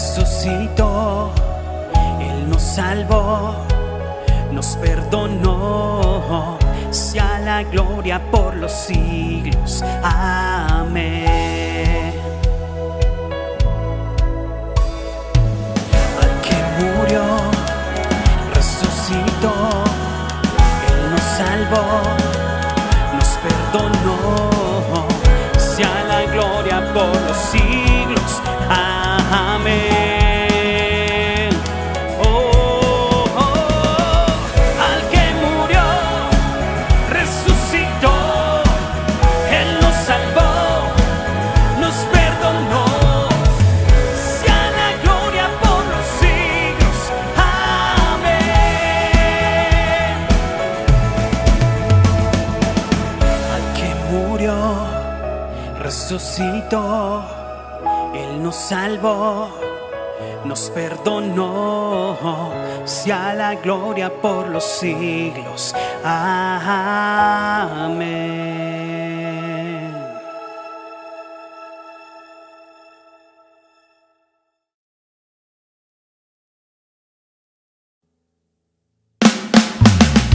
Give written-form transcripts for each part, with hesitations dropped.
resucitó, Él nos salvó, nos perdonó, sea la gloria por los siglos. Amén. Al que murió, resucitó, Él nos salvó, nos perdonó, sea la gloria por los siglos. Amén. Oh, oh, oh. Al que murió, resucitó, Él nos salvó, nos perdonó, sea la gloria por los siglos. Amén. Al que murió, resucitó, Él nos salvó, nos perdonó, sea la gloria por los siglos. Amén.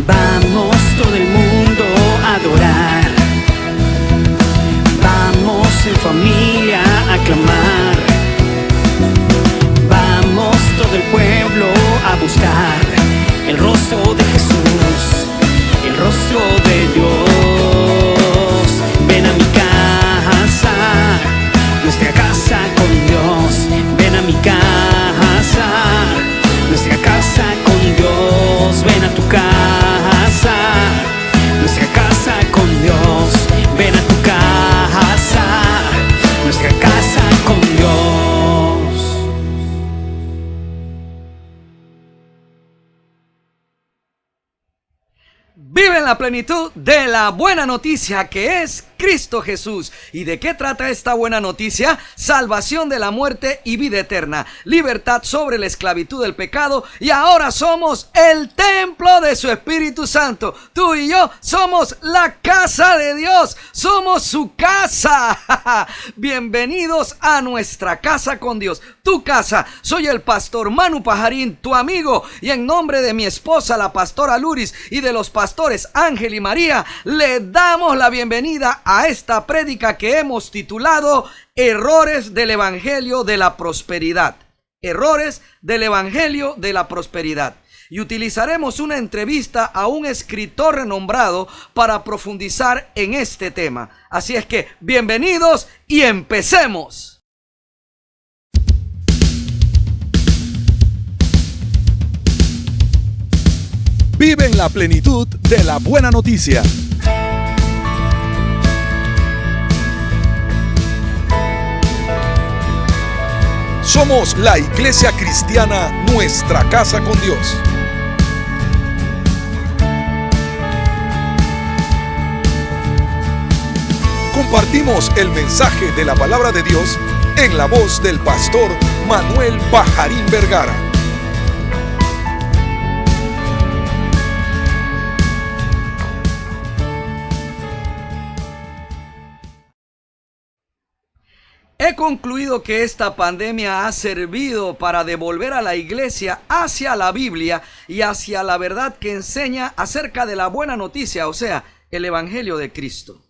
Vamos todo el mundo a adorar, vamos en familia a aclamar, vamos todo el pueblo a buscar el rostro de Jesús, el rostro de Dios. Ven a mi casa, nuestra casa con Dios. Ven a mi casa, nuestra casa con Dios. Ven a tu casa, nuestra casa con Dios. Ven a tu casa, nuestra casa con Dios. Vive en la plenitud de la buena noticia que es Cristo Jesús. ¿Y de qué trata esta buena noticia? Salvación de la muerte y vida eterna, libertad sobre la esclavitud del pecado, y ahora somos el templo de su Espíritu Santo. Tú y yo somos la casa de Dios, somos su casa. Bienvenidos a nuestra casa con Dios, tu casa. Soy el pastor Manu Pajarín, tu amigo, y en nombre de mi esposa, la pastora Luris, y de los pastores Ángel y María, le damos la bienvenida a esta prédica que hemos titulado Errores del Evangelio de la Prosperidad. Errores del Evangelio de la Prosperidad. Y utilizaremos una entrevista a un escritor renombrado para profundizar en este tema. Así es que, bienvenidos y empecemos. Vive en la plenitud de la buena noticia. Somos la Iglesia Cristiana Nuestra Casa con Dios. Compartimos el mensaje de la palabra de Dios en la voz del pastor Manuel Pajarín Vergara. He concluido que esta pandemia ha servido para devolver a la iglesia hacia la Biblia y hacia la verdad que enseña acerca de la buena noticia, o sea, el Evangelio de Cristo.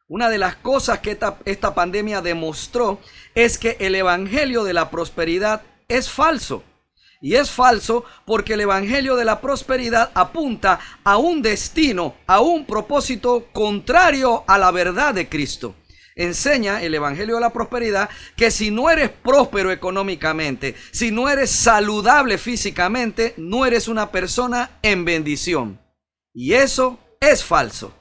Una de las cosas que esta pandemia demostró es que el Evangelio de la prosperidad es falso. Y es falso porque el Evangelio de la prosperidad apunta a un destino, a un propósito contrario a la verdad de Cristo. Enseña el Evangelio de la prosperidad que si no eres próspero económicamente, si no eres saludable físicamente, no eres una persona en bendición. Y eso es falso.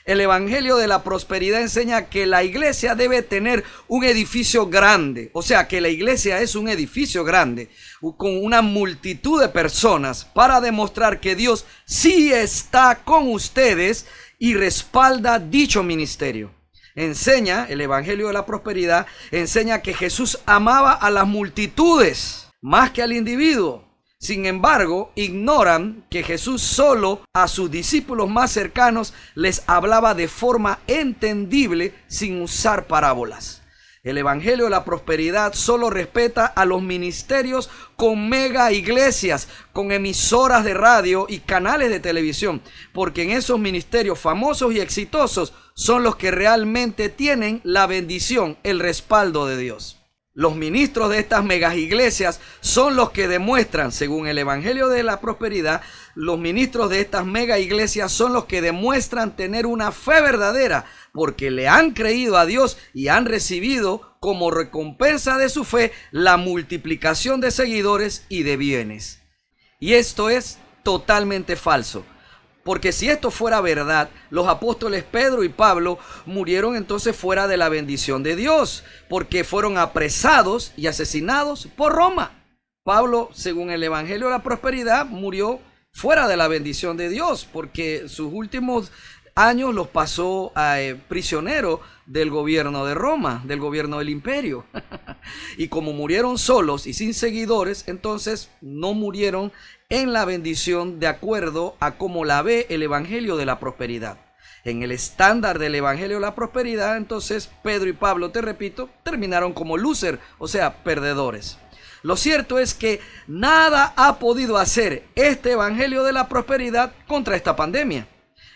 El Evangelio de la prosperidad enseña que la iglesia debe tener un edificio grande. O sea, que la iglesia es un edificio grande con una multitud de personas para demostrar que Dios sí está con ustedes y respalda dicho ministerio. Enseña, el Evangelio de la prosperidad, enseña que Jesús amaba a las multitudes más que al individuo. Sin embargo, ignoran que Jesús solo a sus discípulos más cercanos les hablaba de forma entendible sin usar parábolas. El Evangelio de la Prosperidad solo respeta a los ministerios con mega iglesias, con emisoras de radio y canales de televisión, porque en esos ministerios famosos y exitosos son los que realmente tienen la bendición, el respaldo de Dios. Los ministros de estas megas iglesias son los que demuestran, según el Evangelio de la Prosperidad, los ministros de estas mega iglesias son los que demuestran tener una fe verdadera, porque le han creído a Dios y han recibido como recompensa de su fe la multiplicación de seguidores y de bienes. Y esto es totalmente falso. Porque si esto fuera verdad, los apóstoles Pedro y Pablo murieron entonces fuera de la bendición de Dios, porque fueron apresados y asesinados por Roma. Pablo, según el Evangelio de la Prosperidad, murió fuera de la bendición de Dios, porque sus últimos años los pasó prisionero del gobierno de Roma, del gobierno del imperio. Y como murieron solos y sin seguidores, entonces no murieron en la bendición de acuerdo a cómo la ve el Evangelio de la Prosperidad. En el estándar del Evangelio de la Prosperidad, entonces Pedro y Pablo, te repito, terminaron como loser, o sea, perdedores. Lo cierto es que nada ha podido hacer este Evangelio de la Prosperidad contra esta pandemia.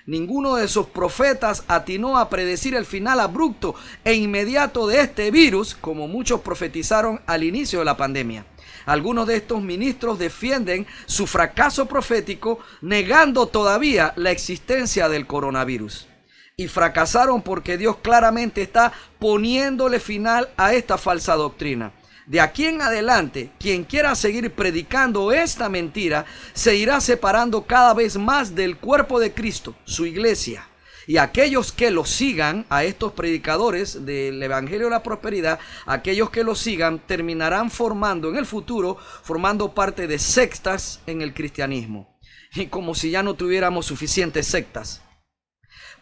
Ninguno de sus profetas atinó a predecir el final abrupto e inmediato de este virus, como muchos profetizaron al inicio de la pandemia. Algunos de estos ministros defienden su fracaso profético, negando todavía la existencia del coronavirus. Y fracasaron porque Dios claramente está poniéndole final a esta falsa doctrina. De aquí en adelante, quien quiera seguir predicando esta mentira, se irá separando cada vez más del cuerpo de Cristo, su iglesia. Y aquellos que lo sigan, a estos predicadores del Evangelio de la Prosperidad, aquellos que lo sigan terminarán formando en el futuro, formando parte de sectas en el cristianismo. Y como si ya no tuviéramos suficientes sectas.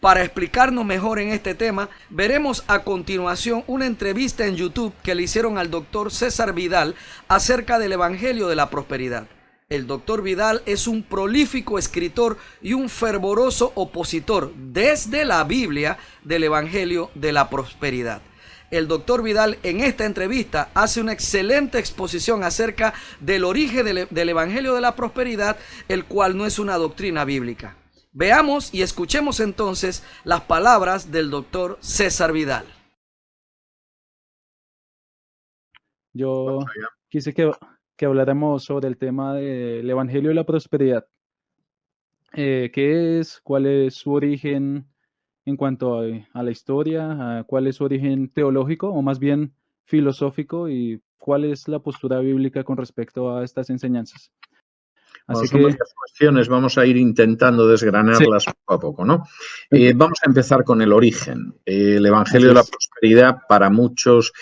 Para explicarnos mejor en este tema, veremos a continuación una entrevista en YouTube que le hicieron al doctor César Vidal acerca del Evangelio de la Prosperidad. El doctor Vidal es un prolífico escritor y un fervoroso opositor desde la Biblia del Evangelio de la Prosperidad. El doctor Vidal en esta entrevista hace una excelente exposición acerca del origen del Evangelio de la Prosperidad, el cual no es una doctrina bíblica. Veamos y escuchemos entonces las palabras del doctor César Vidal. Yo quise que habláramos sobre el tema del Evangelio de la Prosperidad. ¿Qué es? ¿Cuál es su origen en cuanto a la historia? ¿Cuál es su origen teológico o más bien filosófico? ¿Y cuál es la postura bíblica con respecto a estas enseñanzas? Bueno, son varias cuestiones, vamos a ir intentando desgranarlas poco a poco, ¿no? Vamos a empezar con el origen. El Evangelio de la Prosperidad para muchos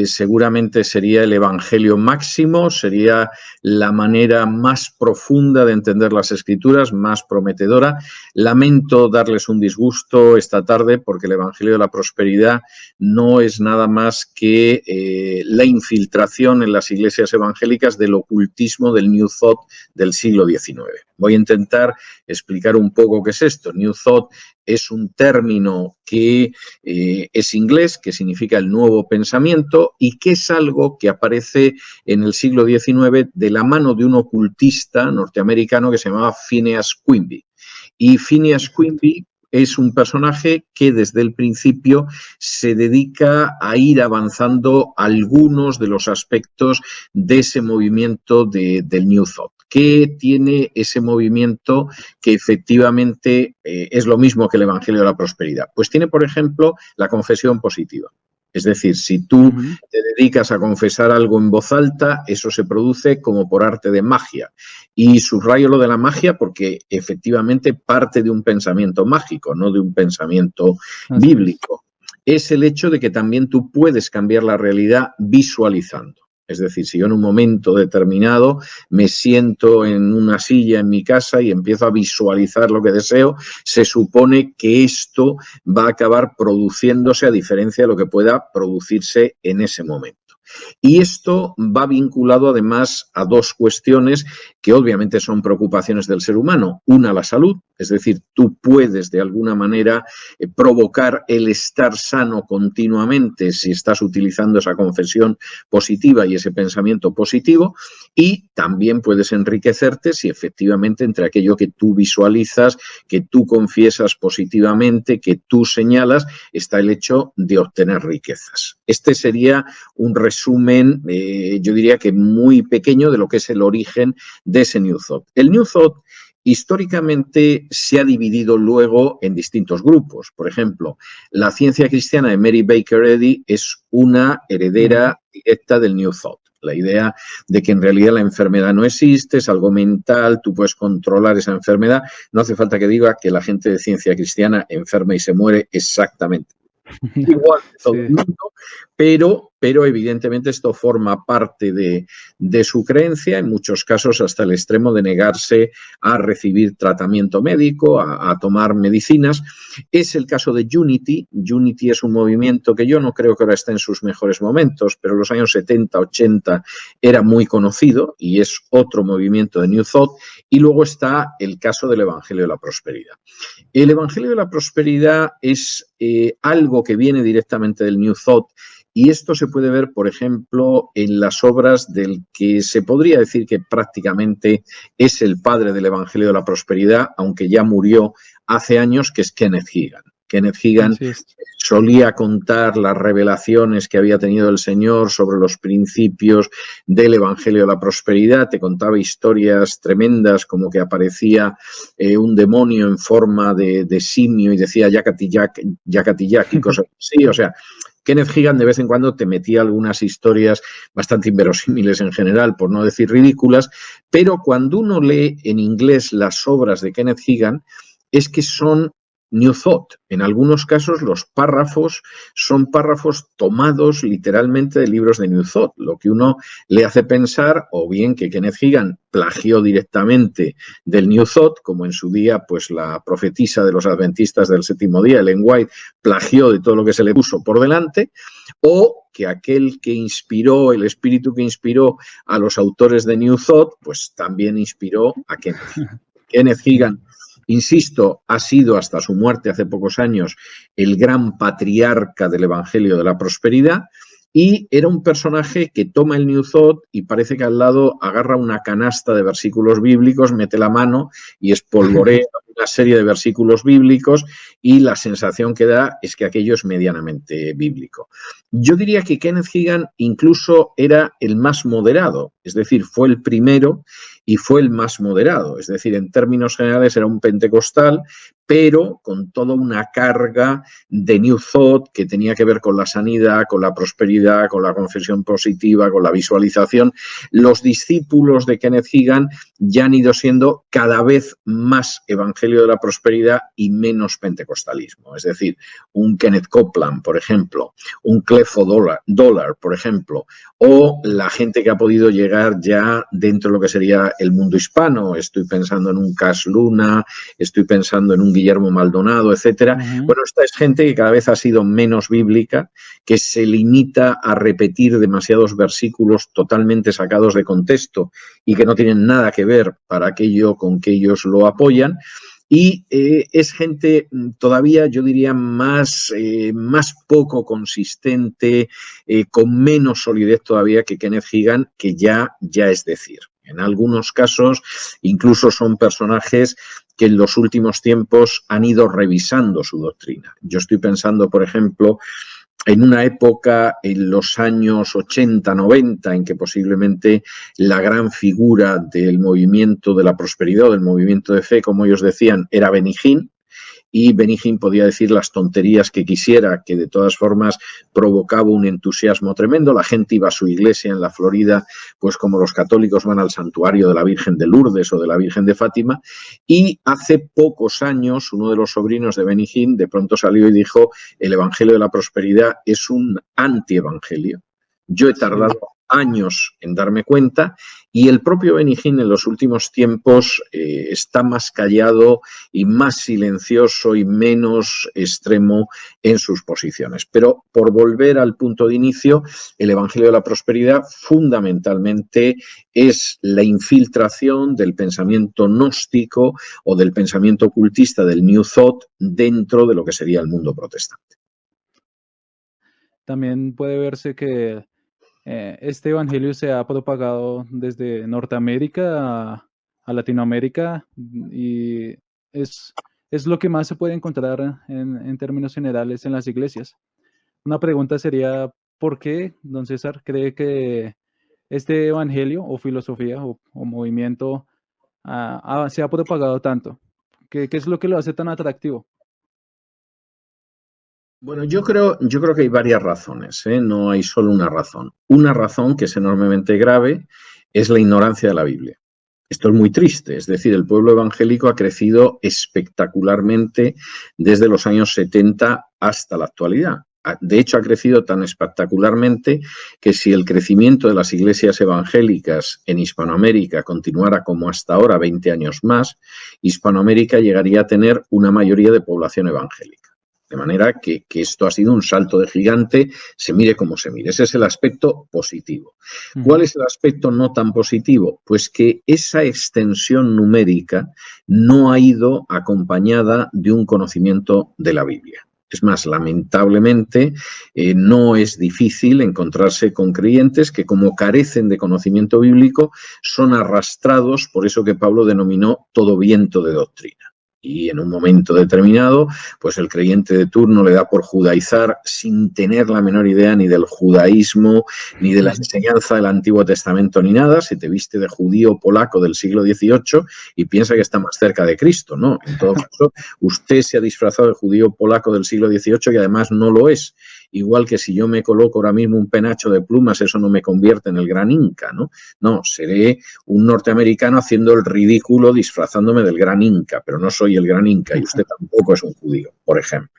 seguramente sería el Evangelio máximo, sería la manera más profunda de entender las Escrituras, más prometedora. Lamento darles un disgusto esta tarde porque el Evangelio de la Prosperidad no es nada más que la infiltración en las iglesias evangélicas del ocultismo del New Thought del siglo XIX. Voy a intentar explicar un poco qué es esto. New Thought es un término que es inglés, que significa el nuevo pensamiento y que es algo que aparece en el siglo XIX de la mano de un ocultista norteamericano que se llamaba Phineas Quimby. Y Phineas Quimby es un personaje que desde el principio se dedica a ir avanzando algunos de los aspectos de ese movimiento del New Thought. ¿Qué tiene ese movimiento que efectivamente es lo mismo que el Evangelio de la Prosperidad? Pues tiene, por ejemplo, la confesión positiva. Es decir, si tú te dedicas a confesar algo en voz alta, eso se produce como por arte de magia. Y subrayo lo de la magia porque efectivamente parte de un pensamiento mágico, no de un pensamiento bíblico. Es el hecho de que también tú puedes cambiar la realidad visualizando. Es decir, si yo en un momento determinado me siento en una silla en mi casa y empiezo a visualizar lo que deseo, se supone que esto va a acabar produciéndose a diferencia de lo que pueda producirse en ese momento. Y esto va vinculado además a dos cuestiones que obviamente son preocupaciones del ser humano. Una, la salud, es decir, tú puedes de alguna manera provocar el estar sano continuamente si estás utilizando esa confesión positiva y ese pensamiento positivo, y también puedes enriquecerte si efectivamente entre aquello que tú visualizas, que tú confiesas positivamente, que tú señalas, está el hecho de obtener riquezas. Este sería un resumen, yo diría que muy pequeño, de lo que es el origen de ese New Thought. El New Thought históricamente se ha dividido luego en distintos grupos. Por ejemplo, la ciencia cristiana de Mary Baker Eddy es una heredera directa del New Thought. La idea de que en realidad la enfermedad no existe, es algo mental, tú puedes controlar esa enfermedad. No hace falta que diga que la gente de ciencia cristiana enferma y se muere exactamente igual que todo el mundo, pero evidentemente esto forma parte de su creencia, en muchos casos hasta el extremo de negarse a recibir tratamiento médico, a tomar medicinas. Es el caso de Unity. Unity es un movimiento que yo no creo que ahora esté en sus mejores momentos, pero en los años 70, 80 era muy conocido y es otro movimiento de New Thought. Y luego está el caso del Evangelio de la Prosperidad. El Evangelio de la Prosperidad es algo que viene directamente del New Thought, y esto se puede ver, por ejemplo, en las obras del que se podría decir que prácticamente es el padre del Evangelio de la Prosperidad, aunque ya murió hace años, que es Kenneth Hagin. Kenneth Hagin solía contar las revelaciones que había tenido el Señor sobre los principios del Evangelio de la Prosperidad. Te contaba historias tremendas, como que aparecía un demonio en forma de simio y decía Yakati Yak y cosas así. O sea, Kenneth Hagin de vez en cuando te metía algunas historias bastante inverosímiles en general, por no decir ridículas, pero cuando uno lee en inglés las obras de Kenneth Hagin, es que son New Thought. En algunos casos los párrafos son párrafos tomados literalmente de libros de New Thought, lo que uno le hace pensar o bien que Kenneth Hagin plagió directamente del New Thought, como en su día pues la profetisa de los adventistas del séptimo día, Ellen White, plagió de todo lo que se le puso por delante, o que aquel que inspiró, el espíritu que inspiró a los autores de New Thought, pues también inspiró a Kenneth Hagin. Kenneth Hagin, insisto, ha sido hasta su muerte hace pocos años el gran patriarca del Evangelio de la Prosperidad, y era un personaje que toma el New Thought y parece que al lado agarra una canasta de versículos bíblicos, mete la mano y espolvorea una serie de versículos bíblicos, y la sensación que da es que aquello es medianamente bíblico. Yo diría que Kenneth Hagin incluso era el más moderado, es decir, fue el primero y fue el más moderado, es decir, en términos generales era un pentecostal, pero con toda una carga de New Thought que tenía que ver con la sanidad, con la prosperidad, con la confesión positiva, con la visualización. Los discípulos de Kenneth Hagin ya han ido siendo cada vez más Evangelio de la Prosperidad y menos pentecostalismo, es decir, un Kenneth Copeland, por ejemplo, un Creflo Dollar, por ejemplo, o la gente que ha podido llegar ya dentro de lo que sería el mundo hispano. Estoy pensando en un Cash Luna, estoy pensando en un Guillermo Maldonado, etcétera. Bueno, esta es gente que cada vez ha sido menos bíblica, que se limita a repetir demasiados versículos totalmente sacados de contexto y que no tienen nada que ver para aquello con que ellos lo apoyan. Y es gente todavía, yo diría, más poco consistente, con menos solidez todavía que Kenneth Hagin, que ya es decir. En algunos casos incluso son personajes que en los últimos tiempos han ido revisando su doctrina. Yo estoy pensando, por ejemplo, en una época, en los años 80, 90, en que posiblemente la gran figura del movimiento de la prosperidad, del movimiento de fe, como ellos decían, era Benny Hinn, y Benny Hinn podía decir las tonterías que quisiera, que de todas formas provocaba un entusiasmo tremendo. La gente iba a su iglesia en la Florida, pues como los católicos van al santuario de la Virgen de Lourdes o de la Virgen de Fátima, y hace pocos años uno de los sobrinos de Benny Hinn de pronto salió y dijo: el Evangelio de la Prosperidad es un antievangelio. Yo he tardado años en darme cuenta, Y el propio Benny Hinn en los últimos tiempos está más callado y más silencioso y menos extremo en sus posiciones. Pero por volver al punto de inicio, el Evangelio de la Prosperidad fundamentalmente es la infiltración del pensamiento gnóstico o del pensamiento ocultista del New Thought dentro de lo que sería el mundo protestante. También puede verse que este evangelio se ha propagado desde Norteamérica a Latinoamérica y es lo que más se puede encontrar en términos generales en las iglesias. Una pregunta sería, ¿por qué, don César, cree que este evangelio o filosofía o movimiento se ha propagado tanto? ¿Qué es lo que lo hace tan atractivo? Bueno, yo creo que hay varias razones, ¿eh? No hay solo una razón. Una razón que es enormemente grave es la ignorancia de la Biblia. Esto es muy triste, es decir, el pueblo evangélico ha crecido espectacularmente desde los años 70 hasta la actualidad. De hecho, ha crecido tan espectacularmente que si el crecimiento de las iglesias evangélicas en Hispanoamérica continuara como hasta ahora, 20 años más, Hispanoamérica llegaría a tener una mayoría de población evangélica. De manera que esto ha sido un salto de gigante, se mire como se mire. Ese es el aspecto positivo. ¿Cuál es el aspecto no tan positivo? Pues que esa extensión numérica no ha ido acompañada de un conocimiento de la Biblia. Es más, lamentablemente, no es difícil encontrarse con creyentes que, como carecen de conocimiento bíblico, son arrastrados por eso que Pablo denominó todo viento de doctrina. Y en un momento determinado, pues el creyente de turno le da por judaizar sin tener la menor idea ni del judaísmo, ni de la enseñanza del Antiguo Testamento, ni nada. Se te viste de judío polaco del siglo XVIII y piensa que está más cerca de Cristo, ¿no? En todo caso, usted se ha disfrazado de judío polaco del siglo XVIII y además no lo es. Igual que si yo me coloco ahora mismo un penacho de plumas, eso no me convierte en el gran Inca, ¿no? No, seré un norteamericano haciendo el ridículo disfrazándome del gran Inca, pero no soy el gran Inca y usted tampoco es un judío, por ejemplo.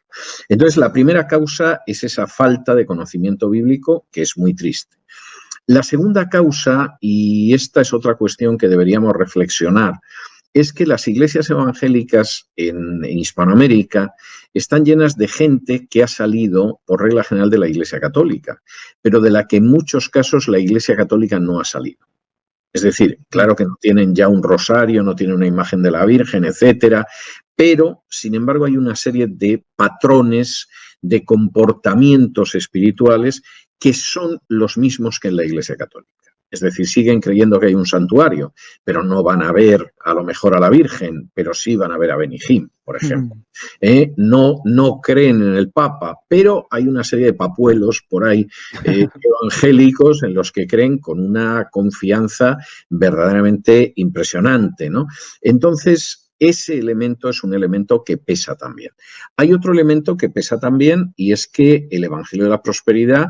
Entonces, la primera causa es esa falta de conocimiento bíblico, que es muy triste. La segunda causa, y esta es otra cuestión que deberíamos reflexionar, es que las iglesias evangélicas en Hispanoamérica están llenas de gente que ha salido, por regla general, de la Iglesia Católica, pero de la que en muchos casos la Iglesia Católica no ha salido. Es decir, claro que no tienen ya un rosario, no tienen una imagen de la Virgen, etcétera, pero, sin embargo, hay una serie de patrones, de comportamientos espirituales que son los mismos que en la Iglesia Católica. Es decir, siguen creyendo que hay un santuario, pero no van a ver a lo mejor a la Virgen, pero sí van a ver a Benny Hinn, por ejemplo. No creen en el Papa, pero hay una serie de papuelos por ahí evangélicos en los que creen con una confianza verdaderamente impresionante, ¿no? Entonces, ese elemento es un elemento que pesa también. Hay otro elemento que pesa también y es que el Evangelio de la Prosperidad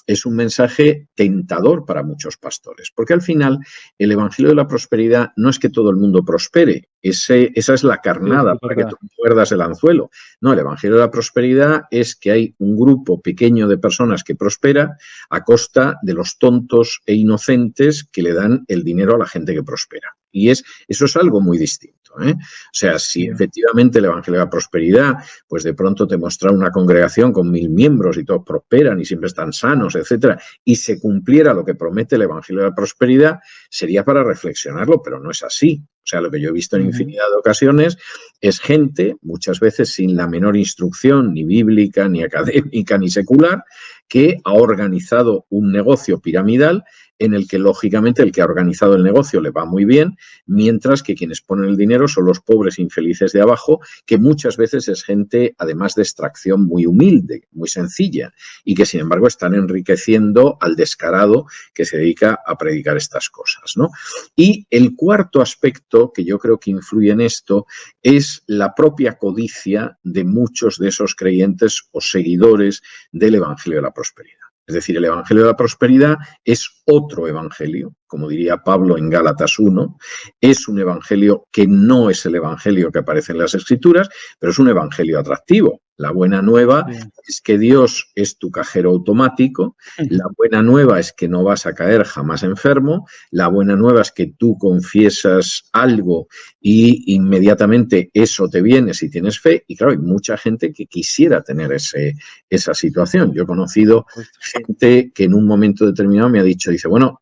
es un mensaje tentador para muchos pastores, porque al final el Evangelio de la Prosperidad no es que todo el mundo prospere, esa es la carnada para que tú muerdas el anzuelo. No, el Evangelio de la Prosperidad es que hay un grupo pequeño de personas que prospera a costa de los tontos e inocentes que le dan el dinero a la gente que prospera. Y eso es algo muy distinto. O sea, si efectivamente el Evangelio de la Prosperidad, pues de pronto te muestra una congregación con 1000 miembros y todos prosperan y siempre están sanos, etcétera, y se cumpliera lo que promete el Evangelio de la Prosperidad, sería para reflexionarlo, pero no es así. O sea, lo que yo he visto en infinidad de ocasiones es gente, muchas veces sin la menor instrucción, ni bíblica, ni académica, ni secular, que ha organizado un negocio piramidal en el que, lógicamente, el que ha organizado el negocio le va muy bien, mientras que quienes ponen el dinero son los pobres infelices de abajo, que muchas veces es gente, además de extracción muy humilde, muy sencilla, y que, sin embargo, están enriqueciendo al descarado que se dedica a predicar estas cosas, ¿no? Y el cuarto aspecto que yo creo que influye en esto es la propia codicia de muchos de esos creyentes o seguidores del Evangelio de la Prosperidad. Es decir, el Evangelio de la Prosperidad es otro evangelio, como diría Pablo en Gálatas 1, es un evangelio que no es el evangelio que aparece en las Escrituras, pero es un evangelio atractivo. La buena nueva es que Dios es tu cajero automático. La buena nueva es que no vas a caer jamás enfermo. La buena nueva es que tú confiesas algo y inmediatamente eso te viene si tienes fe. Y claro, hay mucha gente que quisiera tener esa situación. Yo he conocido gente que en un momento determinado me ha dicho, dice, bueno,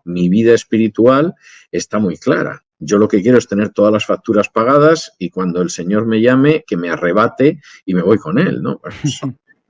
mi vida espiritual está muy clara. Yo lo que quiero es tener todas las facturas pagadas y cuando el Señor me llame, que me arrebate y me voy con Él, ¿no?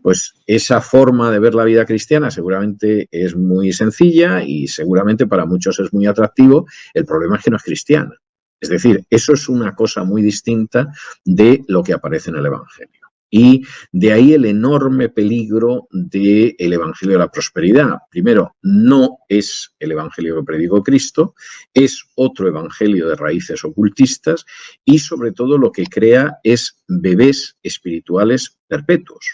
Pues esa forma de ver la vida cristiana seguramente es muy sencilla y seguramente para muchos es muy atractivo. El problema es que no es cristiana. Es decir, eso es una cosa muy distinta de lo que aparece en el Evangelio. Y de ahí el enorme peligro del Evangelio de la Prosperidad. Primero, no es el Evangelio que predicó Cristo, es otro evangelio de raíces ocultistas y sobre todo lo que crea es bebés espirituales perpetuos.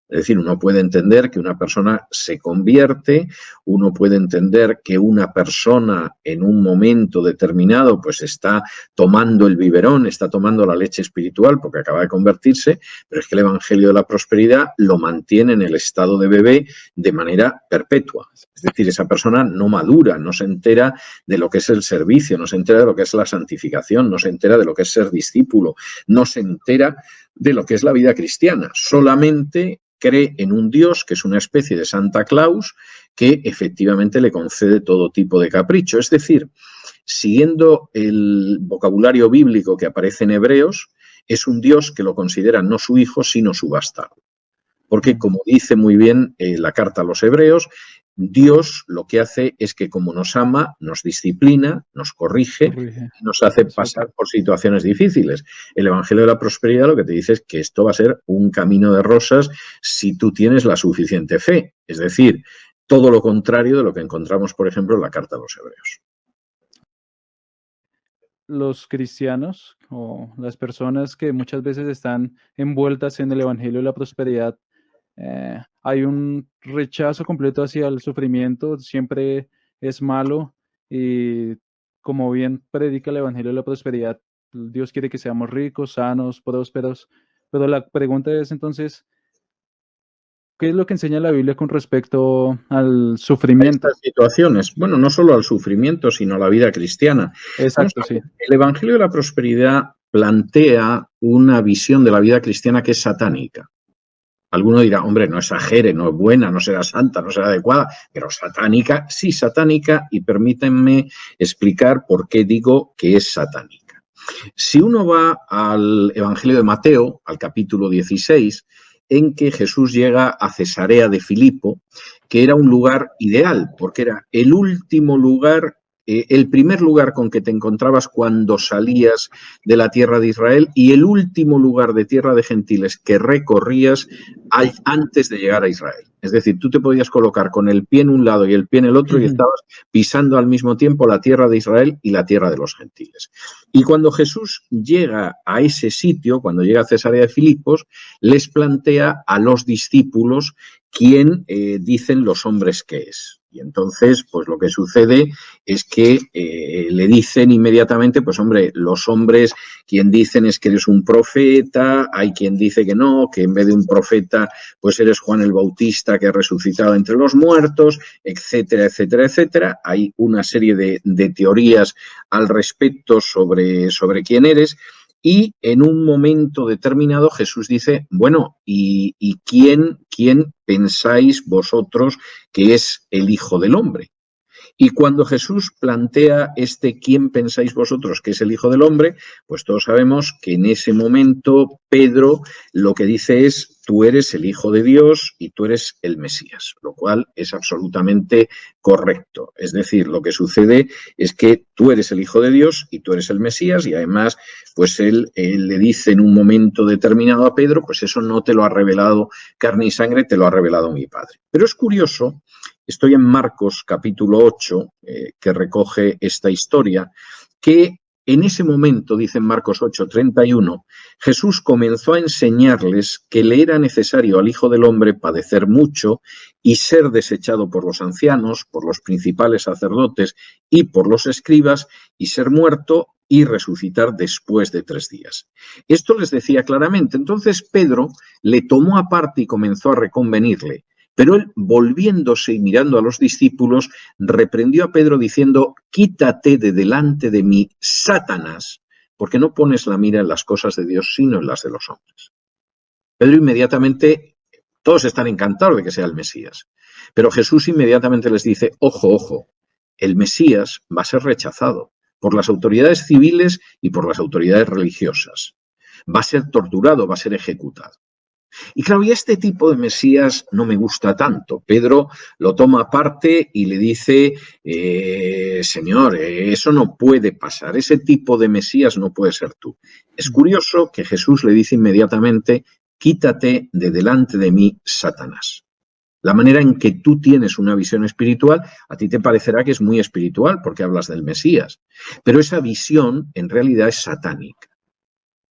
Es decir, uno puede entender que una persona se convierte, uno puede entender que una persona en un momento determinado pues está tomando el biberón, está tomando la leche espiritual porque acaba de convertirse, pero es que el Evangelio de la Prosperidad lo mantiene en el estado de bebé de manera perpetua. Es decir, esa persona no madura, no se entera de lo que es el servicio, no se entera de lo que es la santificación, no se entera de lo que es ser discípulo, no se entera de lo que es la vida cristiana. Solamente cree en un Dios que es una especie de Santa Claus que efectivamente le concede todo tipo de capricho. Es decir, siguiendo el vocabulario bíblico que aparece en Hebreos, es un Dios que lo considera no su hijo, sino su bastardo. Porque, como dice muy bien la carta a los Hebreos, Dios lo que hace es que como nos ama, nos disciplina, nos corrige y nos hace pasar por situaciones difíciles. El Evangelio de la Prosperidad lo que te dice es que esto va a ser un camino de rosas si tú tienes la suficiente fe. Es decir, todo lo contrario de lo que encontramos, por ejemplo, en la carta a los Hebreos. Los cristianos o las personas que muchas veces están envueltas en el Evangelio de la Prosperidad, hay un rechazo completo hacia el sufrimiento, siempre es malo y como bien predica el Evangelio de la Prosperidad, Dios quiere que seamos ricos, sanos, prósperos, pero la pregunta es entonces, ¿qué es lo que enseña la Biblia con respecto al sufrimiento? Estas situaciones, bueno, no solo al sufrimiento, sino a la vida cristiana. Exacto, sí. El Evangelio de la Prosperidad plantea una visión de la vida cristiana que es satánica. Alguno dirá, hombre, no exagere, no es buena, no será santa, no será adecuada, pero satánica, sí, satánica, y permítanme explicar por qué digo que es satánica. Si uno va al Evangelio de Mateo, al capítulo 16, en que Jesús llega a Cesarea de Filipo, que era un lugar ideal, porque era el último lugar, el primer lugar con que te encontrabas cuando salías de la tierra de Israel y el último lugar de tierra de gentiles que recorrías antes de llegar a Israel. Es decir, tú te podías colocar con el pie en un lado y el pie en el otro y estabas pisando al mismo tiempo la tierra de Israel y la tierra de los gentiles. Y cuando Jesús llega a ese sitio, cuando llega a Cesarea de Filipos, les plantea a los discípulos quién dicen los hombres que es. Y entonces, pues lo que sucede es que le dicen inmediatamente, pues hombre, los hombres, quien dicen es que eres un profeta, hay quien dice que no, que en vez de un profeta, pues eres Juan el Bautista que ha resucitado entre los muertos, etcétera, etcétera, etcétera. Hay una serie de teorías al respecto sobre quién eres. Y en un momento determinado Jesús dice, bueno, ¿y quién pensáis vosotros que es el Hijo del Hombre? Y cuando Jesús plantea ¿quién pensáis vosotros que es el Hijo del Hombre? Pues todos sabemos que en ese momento Pedro lo que dice es, tú eres el Hijo de Dios y tú eres el Mesías, lo cual es absolutamente correcto. Es decir, lo que sucede es que tú eres el Hijo de Dios y tú eres el Mesías y además, pues él le dice en un momento determinado a Pedro, pues eso no te lo ha revelado carne y sangre, te lo ha revelado mi Padre. Pero es curioso, estoy en Marcos capítulo 8, que recoge esta historia, que en ese momento, dice en Marcos 8:31, Jesús comenzó a enseñarles que le era necesario al Hijo del Hombre padecer mucho y ser desechado por los ancianos, por los principales sacerdotes y por los escribas y ser muerto y resucitar después de 3 días. Esto les decía claramente. Entonces Pedro le tomó aparte y comenzó a reconvenirle. Pero él, volviéndose y mirando a los discípulos, reprendió a Pedro diciendo: quítate de delante de mí, Satanás, porque no pones la mira en las cosas de Dios, sino en las de los hombres. Pedro inmediatamente, todos están encantados de que sea el Mesías, pero Jesús inmediatamente les dice: ojo, ojo, el Mesías va a ser rechazado por las autoridades civiles y por las autoridades religiosas. Va a ser torturado, va a ser ejecutado. Y claro, y este tipo de Mesías no me gusta tanto. Pedro lo toma aparte y le dice: Señor, eso no puede pasar, ese tipo de Mesías no puede ser tú. Es curioso que Jesús le dice inmediatamente: quítate de delante de mí, Satanás. La manera en que tú tienes una visión espiritual, a ti te parecerá que es muy espiritual porque hablas del Mesías, pero esa visión en realidad es satánica.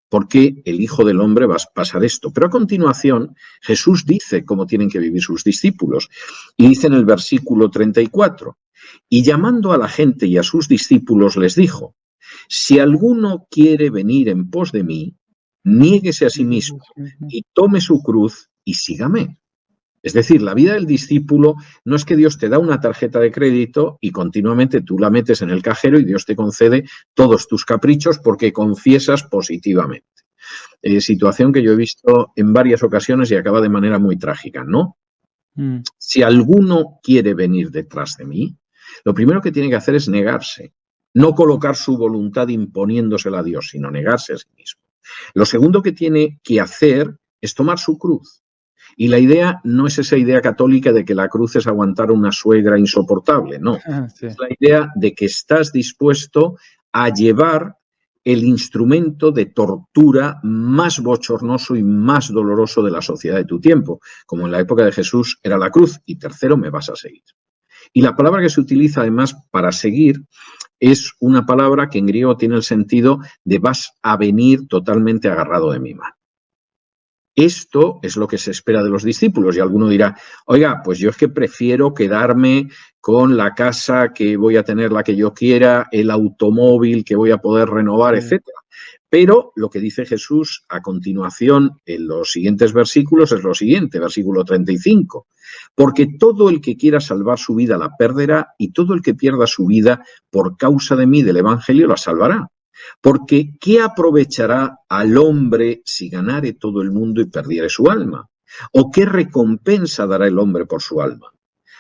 Porque el Hijo del Hombre va a pasar esto. Pero a continuación, Jesús dice cómo tienen que vivir sus discípulos. Y dice en el versículo 34, y llamando a la gente y a sus discípulos les dijo: si alguno quiere venir en pos de mí, niéguese a sí mismo y tome su cruz y sígame. Es decir, la vida del discípulo no es que Dios te da una tarjeta de crédito y continuamente tú la metes en el cajero y Dios te concede todos tus caprichos porque confiesas positivamente. Situación que yo he visto en varias ocasiones y acaba de manera muy trágica, ¿no? Si alguno quiere venir detrás de mí, lo primero que tiene que hacer es negarse. No colocar su voluntad imponiéndosela a Dios, sino negarse a sí mismo. Lo segundo que tiene que hacer es tomar su cruz. Y la idea no es esa idea católica de que la cruz es aguantar una suegra insoportable, no. Sí. Es la idea de que estás dispuesto a llevar el instrumento de tortura más bochornoso y más doloroso de la sociedad de tu tiempo, como en la época de Jesús era la cruz, y tercero, me vas a seguir. Y la palabra que se utiliza además para seguir es una palabra que en griego tiene el sentido de vas a venir totalmente agarrado de mi mano. Esto es lo que se espera de los discípulos y alguno dirá: oiga, pues yo es que prefiero quedarme con la casa que voy a tener la que yo quiera, el automóvil que voy a poder renovar, etcétera. Pero lo que dice Jesús a continuación en los siguientes versículos es lo siguiente, versículo 35. Porque todo el que quiera salvar su vida la perderá y todo el que pierda su vida por causa de mí, del Evangelio, la salvará. Porque ¿qué aprovechará al hombre si ganare todo el mundo y perdiere su alma? ¿O qué recompensa dará el hombre por su alma?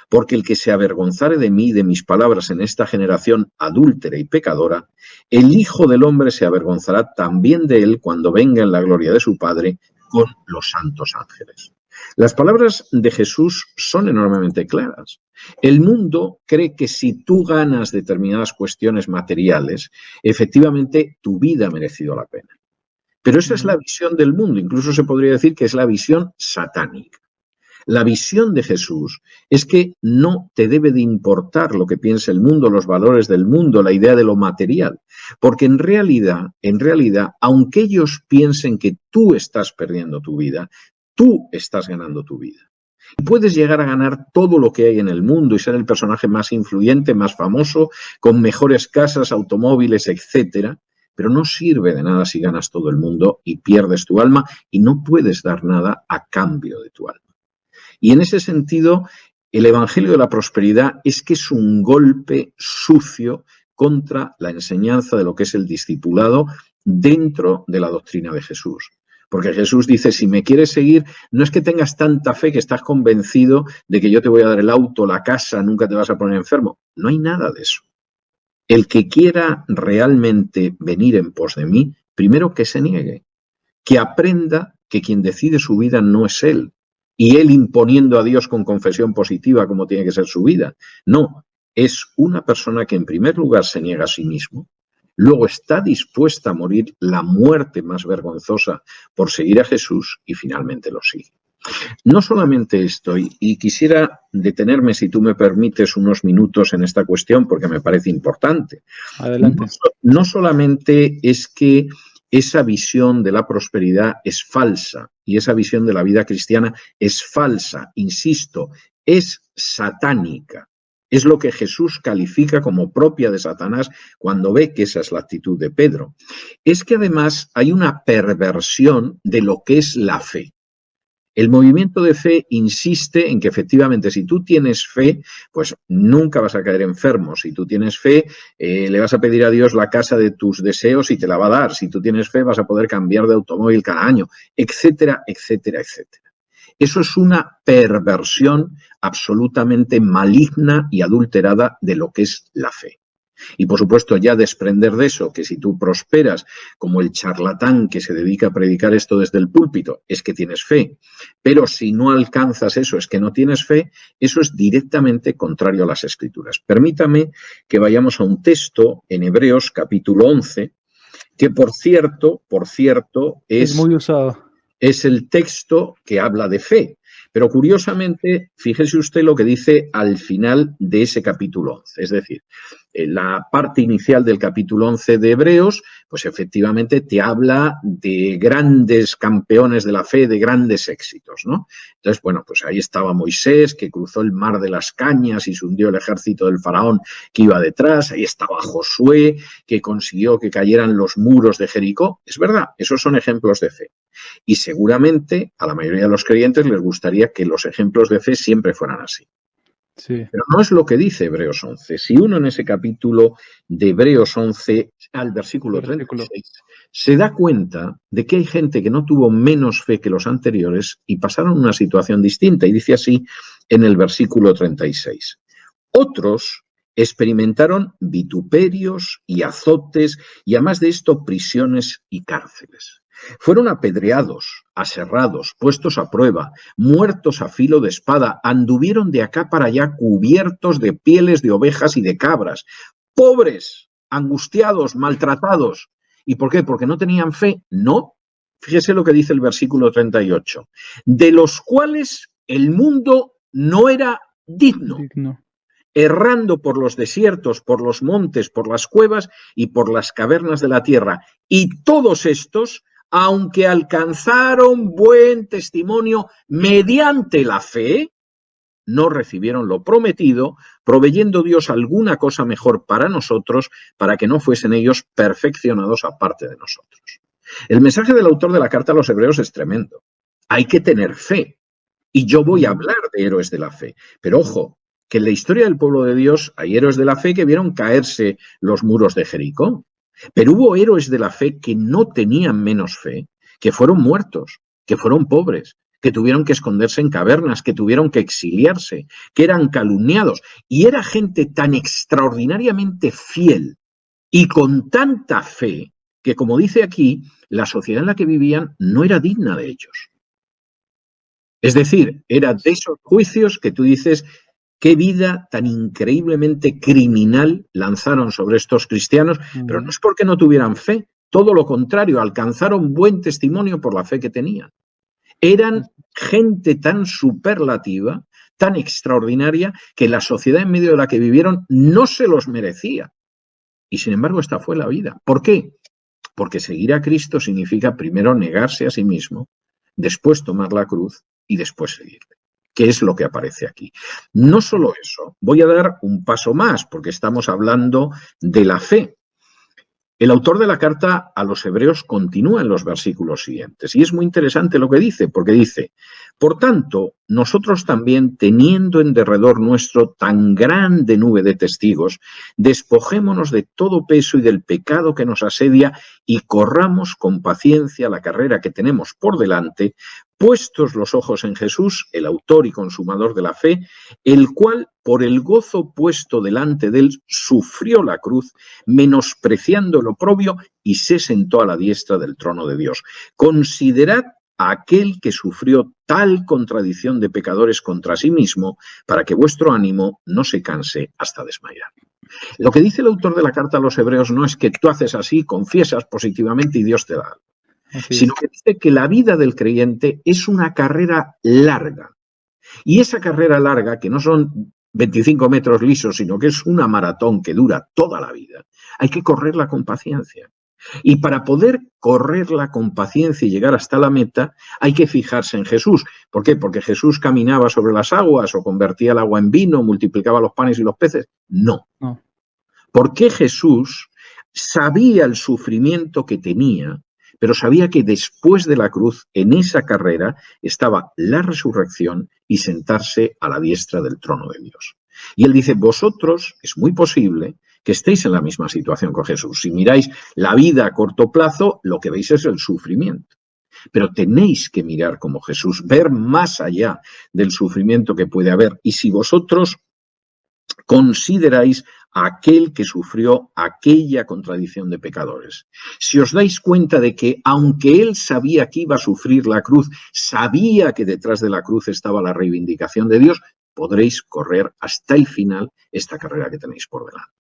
Porque el que se avergonzare de mí y de mis palabras en esta generación adúltera y pecadora, el Hijo del Hombre se avergonzará también de él cuando venga en la gloria de su Padre con los santos ángeles. Las palabras de Jesús son enormemente claras. El mundo cree que si tú ganas determinadas cuestiones materiales, efectivamente tu vida ha merecido la pena. Pero esa es la visión del mundo, incluso se podría decir que es la visión satánica. La visión de Jesús es que no te debe de importar lo que piense el mundo, los valores del mundo, la idea de lo material, porque en realidad, aunque ellos piensen que tú estás perdiendo tu vida, tú estás ganando tu vida. Y puedes llegar a ganar todo lo que hay en el mundo y ser el personaje más influyente, más famoso, con mejores casas, automóviles, etcétera, pero no sirve de nada si ganas todo el mundo y pierdes tu alma y no puedes dar nada a cambio de tu alma. Y en ese sentido, el Evangelio de la Prosperidad es que es un golpe sucio contra la enseñanza de lo que es el discipulado dentro de la doctrina de Jesús. Porque Jesús dice: si me quieres seguir, no es que tengas tanta fe que estás convencido de que yo te voy a dar el auto, la casa, nunca te vas a poner enfermo. No hay nada de eso. El que quiera realmente venir en pos de mí, primero que se niegue, que aprenda que quien decide su vida no es él, y él imponiendo a Dios con confesión positiva como tiene que ser su vida. No, es una persona que en primer lugar se niega a sí mismo, luego está dispuesta a morir la muerte más vergonzosa por seguir a Jesús y finalmente lo sigue. No solamente esto, y quisiera detenerme, si tú me permites, unos minutos en esta cuestión porque me parece importante. Adelante. No solamente es que esa visión de la prosperidad es falsa y esa visión de la vida cristiana es falsa, insisto, es satánica. Es lo que Jesús califica como propia de Satanás cuando ve que esa es la actitud de Pedro. Es que además hay una perversión de lo que es la fe. El movimiento de fe insiste en que efectivamente si tú tienes fe, pues nunca vas a caer enfermo. Si tú tienes fe, le vas a pedir a Dios la casa de tus deseos y te la va a dar. Si tú tienes fe, vas a poder cambiar de automóvil cada año, etcétera, etcétera, etcétera. Eso es una perversión absolutamente maligna y adulterada de lo que es la fe. Y por supuesto ya desprender de eso, que si tú prosperas como el charlatán que se dedica a predicar esto desde el púlpito, es que tienes fe, pero si no alcanzas eso es que no tienes fe, eso es directamente contrario a las Escrituras. Permítame que vayamos a un texto en Hebreos capítulo 11, que por cierto Es muy usado. es el texto que habla de fe. Pero curiosamente, fíjese usted lo que dice al final de ese capítulo 11. Es decir, la parte inicial del capítulo 11 de Hebreos, pues efectivamente te habla de grandes campeones de la fe, de grandes éxitos, ¿no? Entonces, bueno, pues ahí estaba Moisés, que cruzó el mar de las cañas y se hundió el ejército del faraón que iba detrás. Ahí estaba Josué, que consiguió que cayeran los muros de Jericó. Es verdad, esos son ejemplos de fe. Y seguramente a la mayoría de los creyentes les gustaría que los ejemplos de fe siempre fueran así. Sí. Pero no es lo que dice Hebreos 11. Si uno en ese capítulo de Hebreos 11 al versículo 36 se da cuenta de que hay gente que no tuvo menos fe que los anteriores y pasaron una situación distinta. Y dice así en el versículo 36. Otros experimentaron vituperios y azotes y además de esto prisiones y cárceles. Fueron apedreados, aserrados, puestos a prueba, muertos a filo de espada, anduvieron de acá para allá cubiertos de pieles de ovejas y de cabras, pobres, angustiados, maltratados. ¿Y por qué? ¿Porque no tenían fe? No. Fíjese lo que dice el versículo 38. De los cuales el mundo no era digno. Errando por los desiertos, por los montes, por las cuevas y por las cavernas de la tierra. Y todos estos, aunque alcanzaron buen testimonio mediante la fe, no recibieron lo prometido, proveyendo Dios alguna cosa mejor para nosotros, para que no fuesen ellos perfeccionados aparte de nosotros. El mensaje del autor de la carta a los Hebreos es tremendo. Hay que tener fe. Y yo voy a hablar de héroes de la fe. Pero ojo, que en la historia del pueblo de Dios hay héroes de la fe que vieron caerse los muros de Jericó. Pero hubo héroes de la fe que no tenían menos fe, que fueron muertos, que fueron pobres, que tuvieron que esconderse en cavernas, que tuvieron que exiliarse, que eran calumniados. Y era gente tan extraordinariamente fiel y con tanta fe que, como dice aquí, la sociedad en la que vivían no era digna de ellos. Es decir, era de esos juicios que tú dices, qué vida tan increíblemente criminal lanzaron sobre estos cristianos, pero no es porque no tuvieran fe, todo lo contrario, alcanzaron buen testimonio por la fe que tenían. Eran gente tan superlativa, tan extraordinaria, que la sociedad en medio de la que vivieron no se los merecía. Y sin embargo, esta fue la vida. ¿Por qué? Porque seguir a Cristo significa primero negarse a sí mismo, después tomar la cruz y después seguirle. ¿Qué es lo que aparece aquí? No solo eso, voy a dar un paso más, porque estamos hablando de la fe. El autor de la carta a los Hebreos continúa en los versículos siguientes, y es muy interesante lo que dice, porque dice, por tanto, nosotros también, teniendo en derredor nuestro tan grande nube de testigos, despojémonos de todo peso y del pecado que nos asedia y corramos con paciencia la carrera que tenemos por delante, puestos los ojos en Jesús, el autor y consumador de la fe, el cual, por el gozo puesto delante de él, sufrió la cruz, menospreciando lo oprobio, y se sentó a la diestra del trono de Dios. Considerad a aquel que sufrió tal contradicción de pecadores contra sí mismo, para que vuestro ánimo no se canse hasta desmayar. Lo que dice el autor de la carta a los Hebreos no es que tú haces así, confiesas positivamente y Dios te da algo, sino que dice que la vida del creyente es una carrera larga. Y esa carrera larga, que no son 25 metros lisos, sino que es una maratón que dura toda la vida, hay que correrla con paciencia. Y para poder correrla con paciencia y llegar hasta la meta, hay que fijarse en Jesús. ¿Por qué? Porque Jesús caminaba sobre las aguas o convertía el agua en vino, multiplicaba los panes y los peces. No. No. Porque Jesús sabía el sufrimiento que tenía, pero sabía que después de la cruz, en esa carrera, estaba la resurrección y sentarse a la diestra del trono de Dios. Y él dice, vosotros, es muy posible que estéis en la misma situación que Jesús. Si miráis la vida a corto plazo, lo que veis es el sufrimiento. Pero tenéis que mirar como Jesús, ver más allá del sufrimiento que puede haber. Y si vosotros consideráis a aquel que sufrió aquella contradicción de pecadores, si os dais cuenta de que aunque él sabía que iba a sufrir la cruz, sabía que detrás de la cruz estaba la reivindicación de Dios, podréis correr hasta el final esta carrera que tenéis por delante.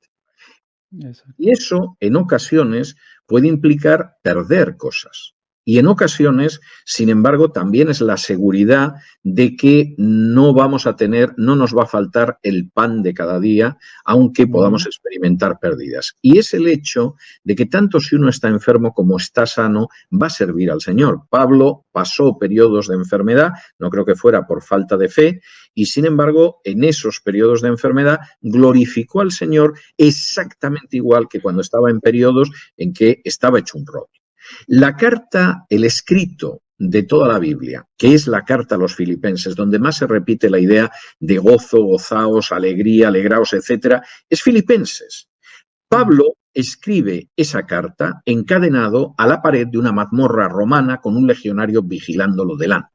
Exacto. Y eso, en ocasiones, puede implicar perder cosas. Y en ocasiones, sin embargo, también es la seguridad de que no vamos a tener, no nos va a faltar el pan de cada día, aunque podamos experimentar pérdidas. Y es el hecho de que tanto si uno está enfermo como está sano, va a servir al Señor. Pablo pasó periodos de enfermedad, no creo que fuera por falta de fe, y sin embargo, en esos periodos de enfermedad glorificó al Señor exactamente igual que cuando estaba en periodos en que estaba hecho un rollo. La carta, el escrito de toda la Biblia, que es la carta a los filipenses, donde más se repite la idea de gozo, gozaos, alegría, alegraos, etc., es Filipenses. Pablo escribe esa carta encadenado a la pared de una mazmorra romana con un legionario vigilándolo delante.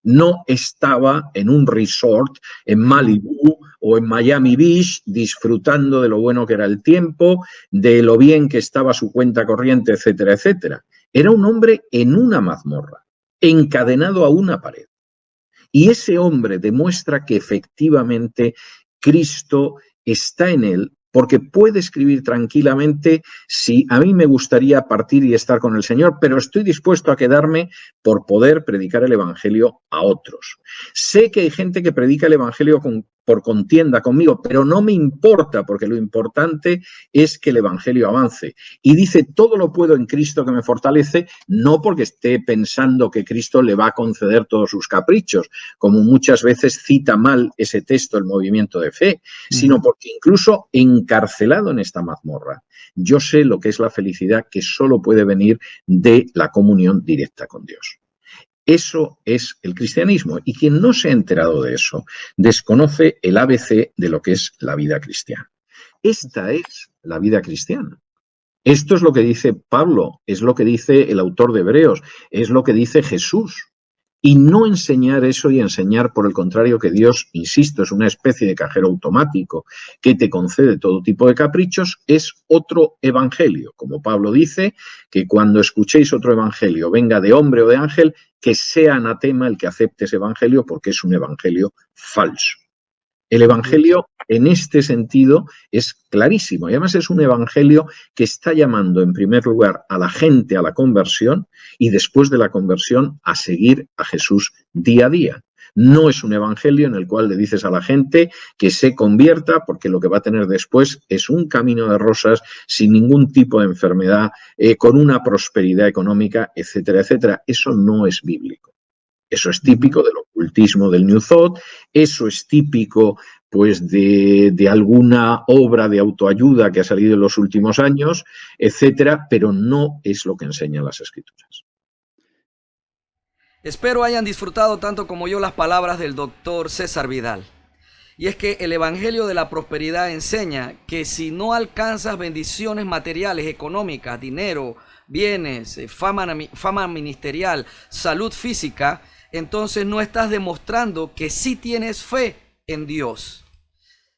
No estaba en un resort en Malibú o en Miami Beach disfrutando de lo bueno que era el tiempo, de lo bien que estaba su cuenta corriente, etcétera, etcétera. Era un hombre en una mazmorra, encadenado a una pared. Y ese hombre demuestra que efectivamente Cristo está en él, porque puede escribir tranquilamente, sí, a mí me gustaría partir y estar con el Señor, pero estoy dispuesto a quedarme por poder predicar el Evangelio a otros. Sé que hay gente que predica el Evangelio por contienda conmigo, pero no me importa, porque lo importante es que el Evangelio avance. Y dice, todo lo puedo en Cristo que me fortalece, no porque esté pensando que Cristo le va a conceder todos sus caprichos, como muchas veces cita mal ese texto el movimiento de fe, sino porque incluso encarcelado en esta mazmorra, yo sé lo que es la felicidad que solo puede venir de la comunión directa con Dios. Eso es el cristianismo, y quien no se ha enterado de eso desconoce el ABC de lo que es la vida cristiana. Esta es la vida cristiana. Esto es lo que dice Pablo, es lo que dice el autor de Hebreos, es lo que dice Jesús. Y no enseñar eso y enseñar, por el contrario, que Dios, insisto, es una especie de cajero automático que te concede todo tipo de caprichos, es otro evangelio. Como Pablo dice, que cuando escuchéis otro evangelio, venga de hombre o de ángel, que sea anatema el que acepte ese evangelio, porque es un evangelio falso. El evangelio, en este sentido, es clarísimo. Y además es un evangelio que está llamando, en primer lugar, a la gente a la conversión y después de la conversión a seguir a Jesús día a día. No es un evangelio en el cual le dices a la gente que se convierta, porque lo que va a tener después es un camino de rosas sin ningún tipo de enfermedad, con una prosperidad económica, etcétera, etcétera. Eso no es bíblico. Eso es típico del ocultismo del New Thought, eso es típico pues de alguna obra de autoayuda que ha salido en los últimos años, etcétera, pero no es lo que enseñan las Escrituras. Espero hayan disfrutado tanto como yo las palabras del doctor César Vidal. Y es que el Evangelio de la Prosperidad enseña que si no alcanzas bendiciones materiales, económicas, dinero, bienes, fama ministerial, salud física, entonces no estás demostrando que sí tienes fe en Dios.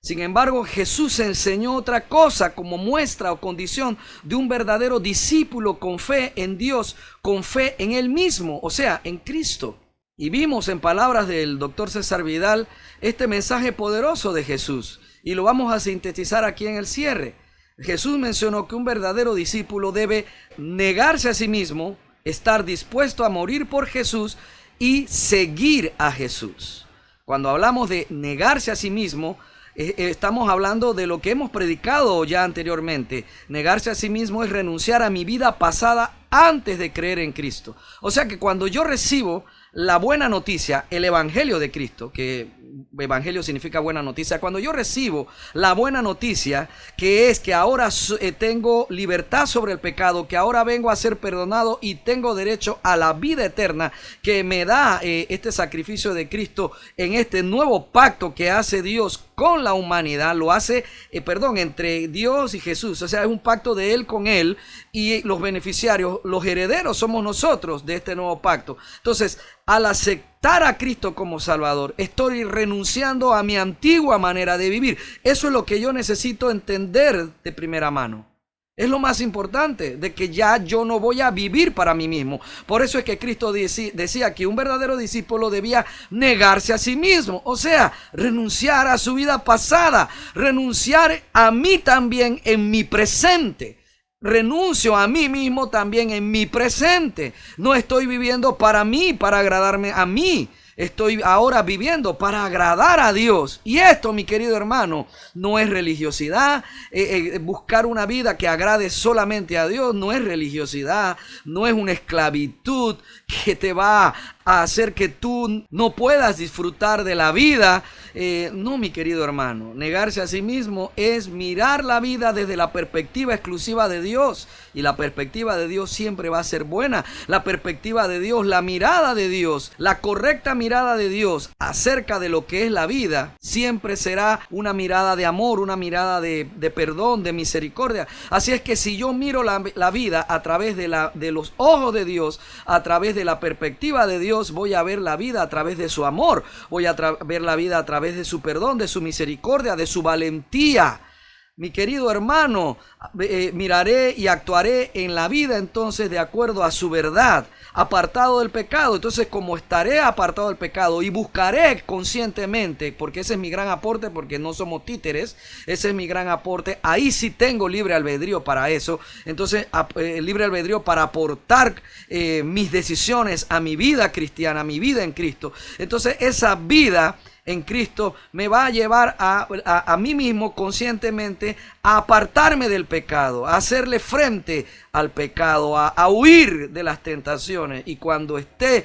Sin embargo, Jesús enseñó otra cosa como muestra o condición de un verdadero discípulo con fe en Dios, con fe en Él mismo, o sea, en Cristo. Y vimos en palabras del doctor César Vidal este mensaje poderoso de Jesús, y lo vamos a sintetizar aquí en el cierre. Jesús mencionó que un verdadero discípulo debe negarse a sí mismo, estar dispuesto a morir por Jesús y seguir a Jesús. Cuando hablamos de negarse a sí mismo, Estamos hablando de lo que hemos predicado ya anteriormente. Negarse a sí mismo es renunciar a mi vida pasada antes de creer en Cristo. O sea que cuando yo recibo la buena noticia, el evangelio de Cristo, que evangelio significa buena noticia, cuando yo recibo la buena noticia, que es que ahora tengo libertad sobre el pecado, que ahora vengo a ser perdonado y tengo derecho a la vida eterna que me da este sacrificio de Cristo en este nuevo pacto que hace Dios con la humanidad, lo hace, entre Dios y Jesús. O sea, es un pacto de Él con Él, y los beneficiarios, los herederos somos nosotros de este nuevo pacto. Entonces, al aceptar a Cristo como Salvador, estoy renunciando a mi antigua manera de vivir. Eso es lo que yo necesito entender de primera mano. Es lo más importante, de que ya yo no voy a vivir para mí mismo. Por eso es que Cristo decía que un verdadero discípulo debía negarse a sí mismo. O sea, renunciar a su vida pasada, renunciar a mí también en mi presente. Renuncio a mí mismo también en mi presente. No estoy viviendo para mí, para agradarme a mí. Estoy ahora viviendo para agradar a Dios. Y esto, mi querido hermano, no es religiosidad. Buscar una vida que agrade solamente a Dios no es religiosidad. No es una esclavitud que te va a hacer que tú no puedas disfrutar de la vida. No, mi querido hermano. Negarse a sí mismo es mirar la vida desde la perspectiva exclusiva de Dios. Y la perspectiva de Dios siempre va a ser buena. La perspectiva de Dios, la mirada de Dios, la correcta mirada de Dios acerca de lo que es la vida, siempre será una mirada de amor, una mirada de perdón, de misericordia. Así es que si yo miro la vida a través de los ojos de Dios, a través de la perspectiva de Dios, voy a ver la vida a través de su amor, voy a ver la vida a través de su perdón, de su misericordia, de su valentía. Mi querido hermano, miraré y actuaré en la vida entonces de acuerdo a su verdad, apartado del pecado. Entonces, como estaré apartado del pecado y buscaré conscientemente, porque ese es mi gran aporte, porque no somos títeres, ese es mi gran aporte, ahí sí tengo libre albedrío para eso. Entonces, libre albedrío para aportar mis decisiones a mi vida cristiana, a mi vida en Cristo. Entonces, esa vida en Cristo me va a llevar a mí mismo conscientemente a apartarme del pecado, a hacerle frente al pecado, a huir de las tentaciones. Y cuando esté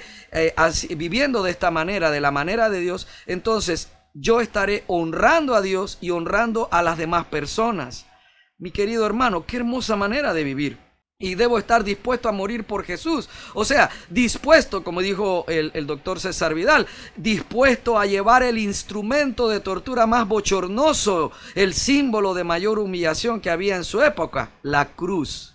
viviendo de esta manera, de la manera de Dios, entonces yo estaré honrando a Dios y honrando a las demás personas. Mi querido hermano, qué hermosa manera de vivir. Y debo estar dispuesto a morir por Jesús. O sea, dispuesto, como dijo el doctor César Vidal, dispuesto a llevar el instrumento de tortura más bochornoso, el símbolo de mayor humillación que había en su época, la cruz.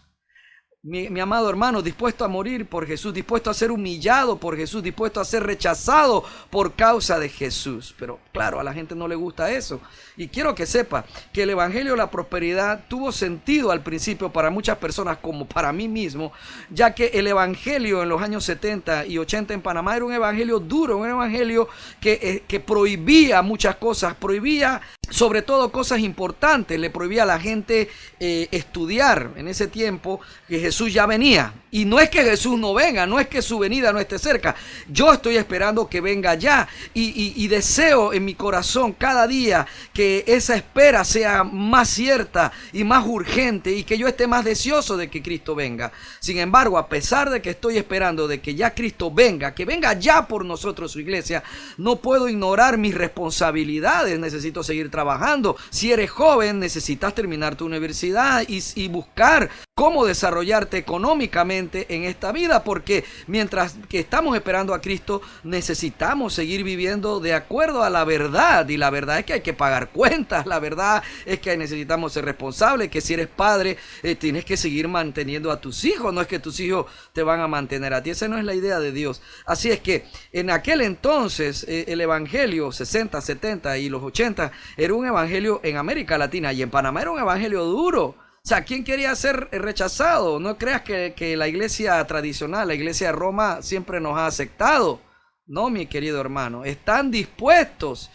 Mi amado hermano, dispuesto a morir por Jesús, dispuesto a ser humillado por Jesús, dispuesto a ser rechazado por causa de Jesús. Pero claro, a la gente no le gusta eso. Y quiero que sepa que el Evangelio de la Prosperidad tuvo sentido al principio para muchas personas como para mí mismo, ya que el Evangelio en los años 70 y 80 en Panamá era un evangelio duro, un evangelio que prohibía muchas cosas, prohibía sobre todo cosas importantes, le prohibía a la gente estudiar en ese tiempo, que Jesús ya venía. Y no es que Jesús no venga, no es que su venida no esté cerca. Yo estoy esperando que venga ya y deseo en mi corazón cada día que esa espera sea más cierta y más urgente y que yo esté más deseoso de que Cristo venga. Sin embargo, a pesar de que estoy esperando de que ya Cristo venga, que venga ya por nosotros su iglesia, no puedo ignorar mis responsabilidades. Necesito seguir trabajando. Si eres joven, necesitas terminar tu universidad y buscar cómo desarrollarte económicamente en esta vida, porque mientras que estamos esperando a Cristo, necesitamos seguir viviendo de acuerdo a la verdad. Y la verdad es que hay que pagar cuentas. La verdad es que necesitamos ser responsables, que si eres padre, tienes que seguir manteniendo a tus hijos. No es que tus hijos te van a mantener a ti. Esa no es la idea de Dios. Así es que en aquel entonces el evangelio 60, 70 y los 80 era un evangelio en América Latina, y en Panamá era un evangelio duro. O sea, ¿quién quería ser rechazado? No creas que la iglesia tradicional, la iglesia de Roma, siempre nos ha aceptado. No, mi querido hermano, están dispuestos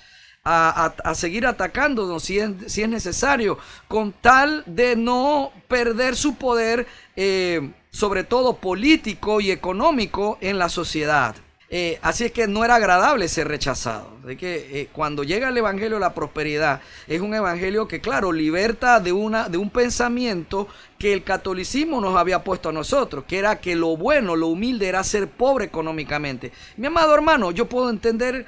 a seguir atacándonos si es necesario, con tal de no perder su poder, sobre todo político y económico, en la sociedad. Así es que no era agradable ser rechazado. de que cuando llega el evangelio de la prosperidad, es un evangelio que, claro, liberta de un pensamiento que el catolicismo nos había puesto a nosotros, que era que lo bueno, lo humilde era ser pobre económicamente. Mi amado hermano, yo puedo entender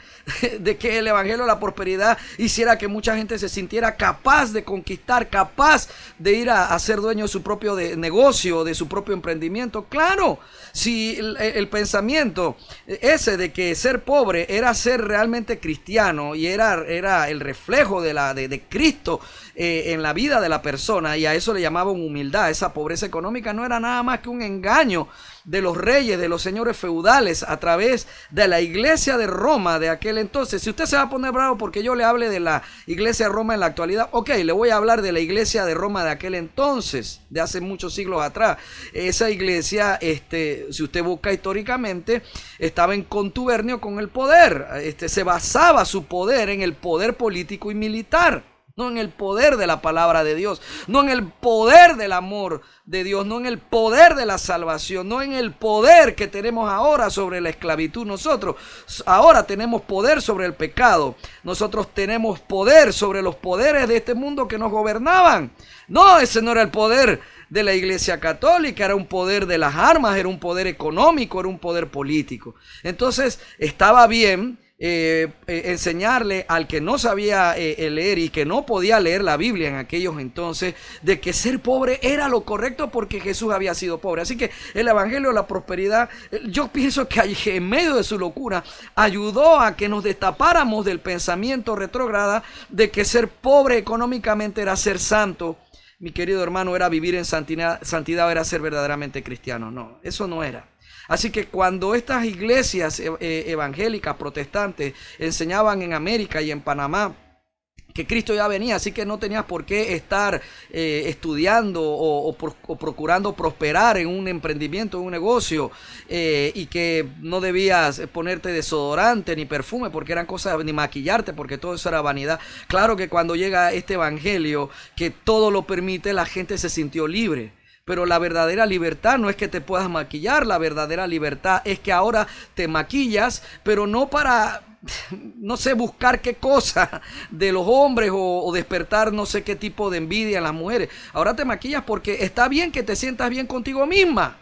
de que el evangelio de la prosperidad hiciera que mucha gente se sintiera capaz de conquistar, capaz de ir a ser dueño de su propio negocio, de su propio emprendimiento. Claro, si el pensamiento ese de que ser pobre era ser realmente cristiano y era el reflejo de Cristo en la vida de la persona, y a eso le llamaban humildad. Esa pobreza económica no era nada más que un engaño de los reyes, de los señores feudales, a través de la iglesia de Roma de aquel entonces. Si usted se va a poner bravo porque yo le hable de la iglesia de Roma en la actualidad, ok, le voy a hablar de la iglesia de Roma de aquel entonces, de hace muchos siglos atrás. Esa iglesia, si usted busca históricamente, estaba en contubernio con el poder. Se basaba su poder en el poder político y militar, no en el poder de la palabra de Dios, no en el poder del amor de Dios, no en el poder de la salvación, no en el poder que tenemos ahora sobre la esclavitud. Nosotros ahora tenemos poder sobre el pecado. Nosotros tenemos poder sobre los poderes de este mundo que nos gobernaban. No, ese no era el poder de la iglesia católica, era un poder de las armas, era un poder económico, era un poder político. Entonces estaba bien enseñarle al que no sabía leer y que no podía leer la Biblia en aquellos entonces, de que ser pobre era lo correcto porque Jesús había sido pobre. Así que el evangelio de la prosperidad, yo pienso que en medio de su locura ayudó a que nos destapáramos del pensamiento retrógrada de que ser pobre económicamente era ser santo. Mi querido hermano, era vivir en santidad, era ser verdaderamente cristiano. No, eso no era. Así que cuando estas iglesias evangélicas protestantes enseñaban en América y en Panamá que Cristo ya venía, así que no tenías por qué estar estudiando o procurando prosperar en un emprendimiento, en un negocio, y que no debías ponerte desodorante ni perfume porque eran cosas, ni maquillarte porque todo eso era vanidad. Claro que cuando llega este evangelio que todo lo permite, la gente se sintió libre. Pero la verdadera libertad no es que te puedas maquillar, la verdadera libertad es que ahora te maquillas, pero no para, no sé, buscar qué cosa de los hombres o despertar no sé qué tipo de envidia en las mujeres. Ahora te maquillas porque está bien que te sientas bien contigo misma.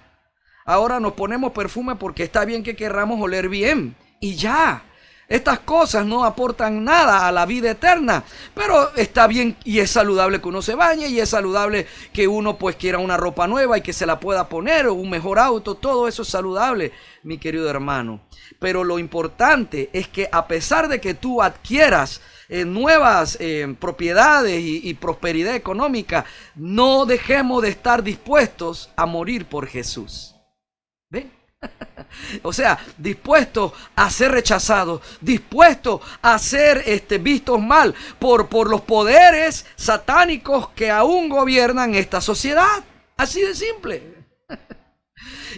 Ahora nos ponemos perfume porque está bien que querramos oler bien y ya. Estas cosas no aportan nada a la vida eterna, pero está bien y es saludable que uno se bañe y es saludable que uno pues quiera una ropa nueva y que se la pueda poner o un mejor auto. Todo eso es saludable, mi querido hermano. Pero lo importante es que a pesar de que tú adquieras nuevas propiedades y prosperidad económica, no dejemos de estar dispuestos a morir por Jesús. ¿Ven? O sea, dispuestos a ser rechazados, dispuestos a ser vistos mal por los poderes satánicos que aún gobiernan esta sociedad. Así de simple.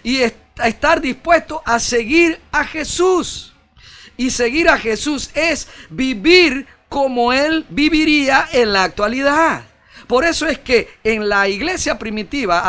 Y estar dispuesto a seguir a Jesús. Y seguir a Jesús es vivir como Él viviría en la actualidad. Por eso es que en la iglesia primitiva,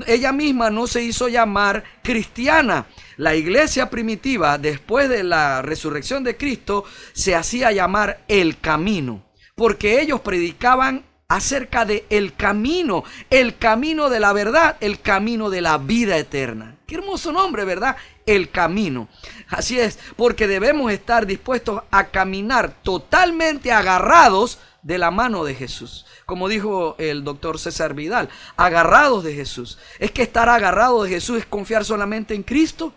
ella misma no se hizo llamar cristiana. La iglesia primitiva, después de la resurrección de Cristo, se hacía llamar el camino, porque ellos predicaban acerca de el camino de la verdad, el camino de la vida eterna. Qué hermoso nombre, ¿verdad? El camino. Así es, porque debemos estar dispuestos a caminar totalmente agarrados de la mano de Jesús. Como dijo el doctor César Vidal, agarrados de Jesús. Es que estar agarrado de Jesús es confiar solamente en Cristo.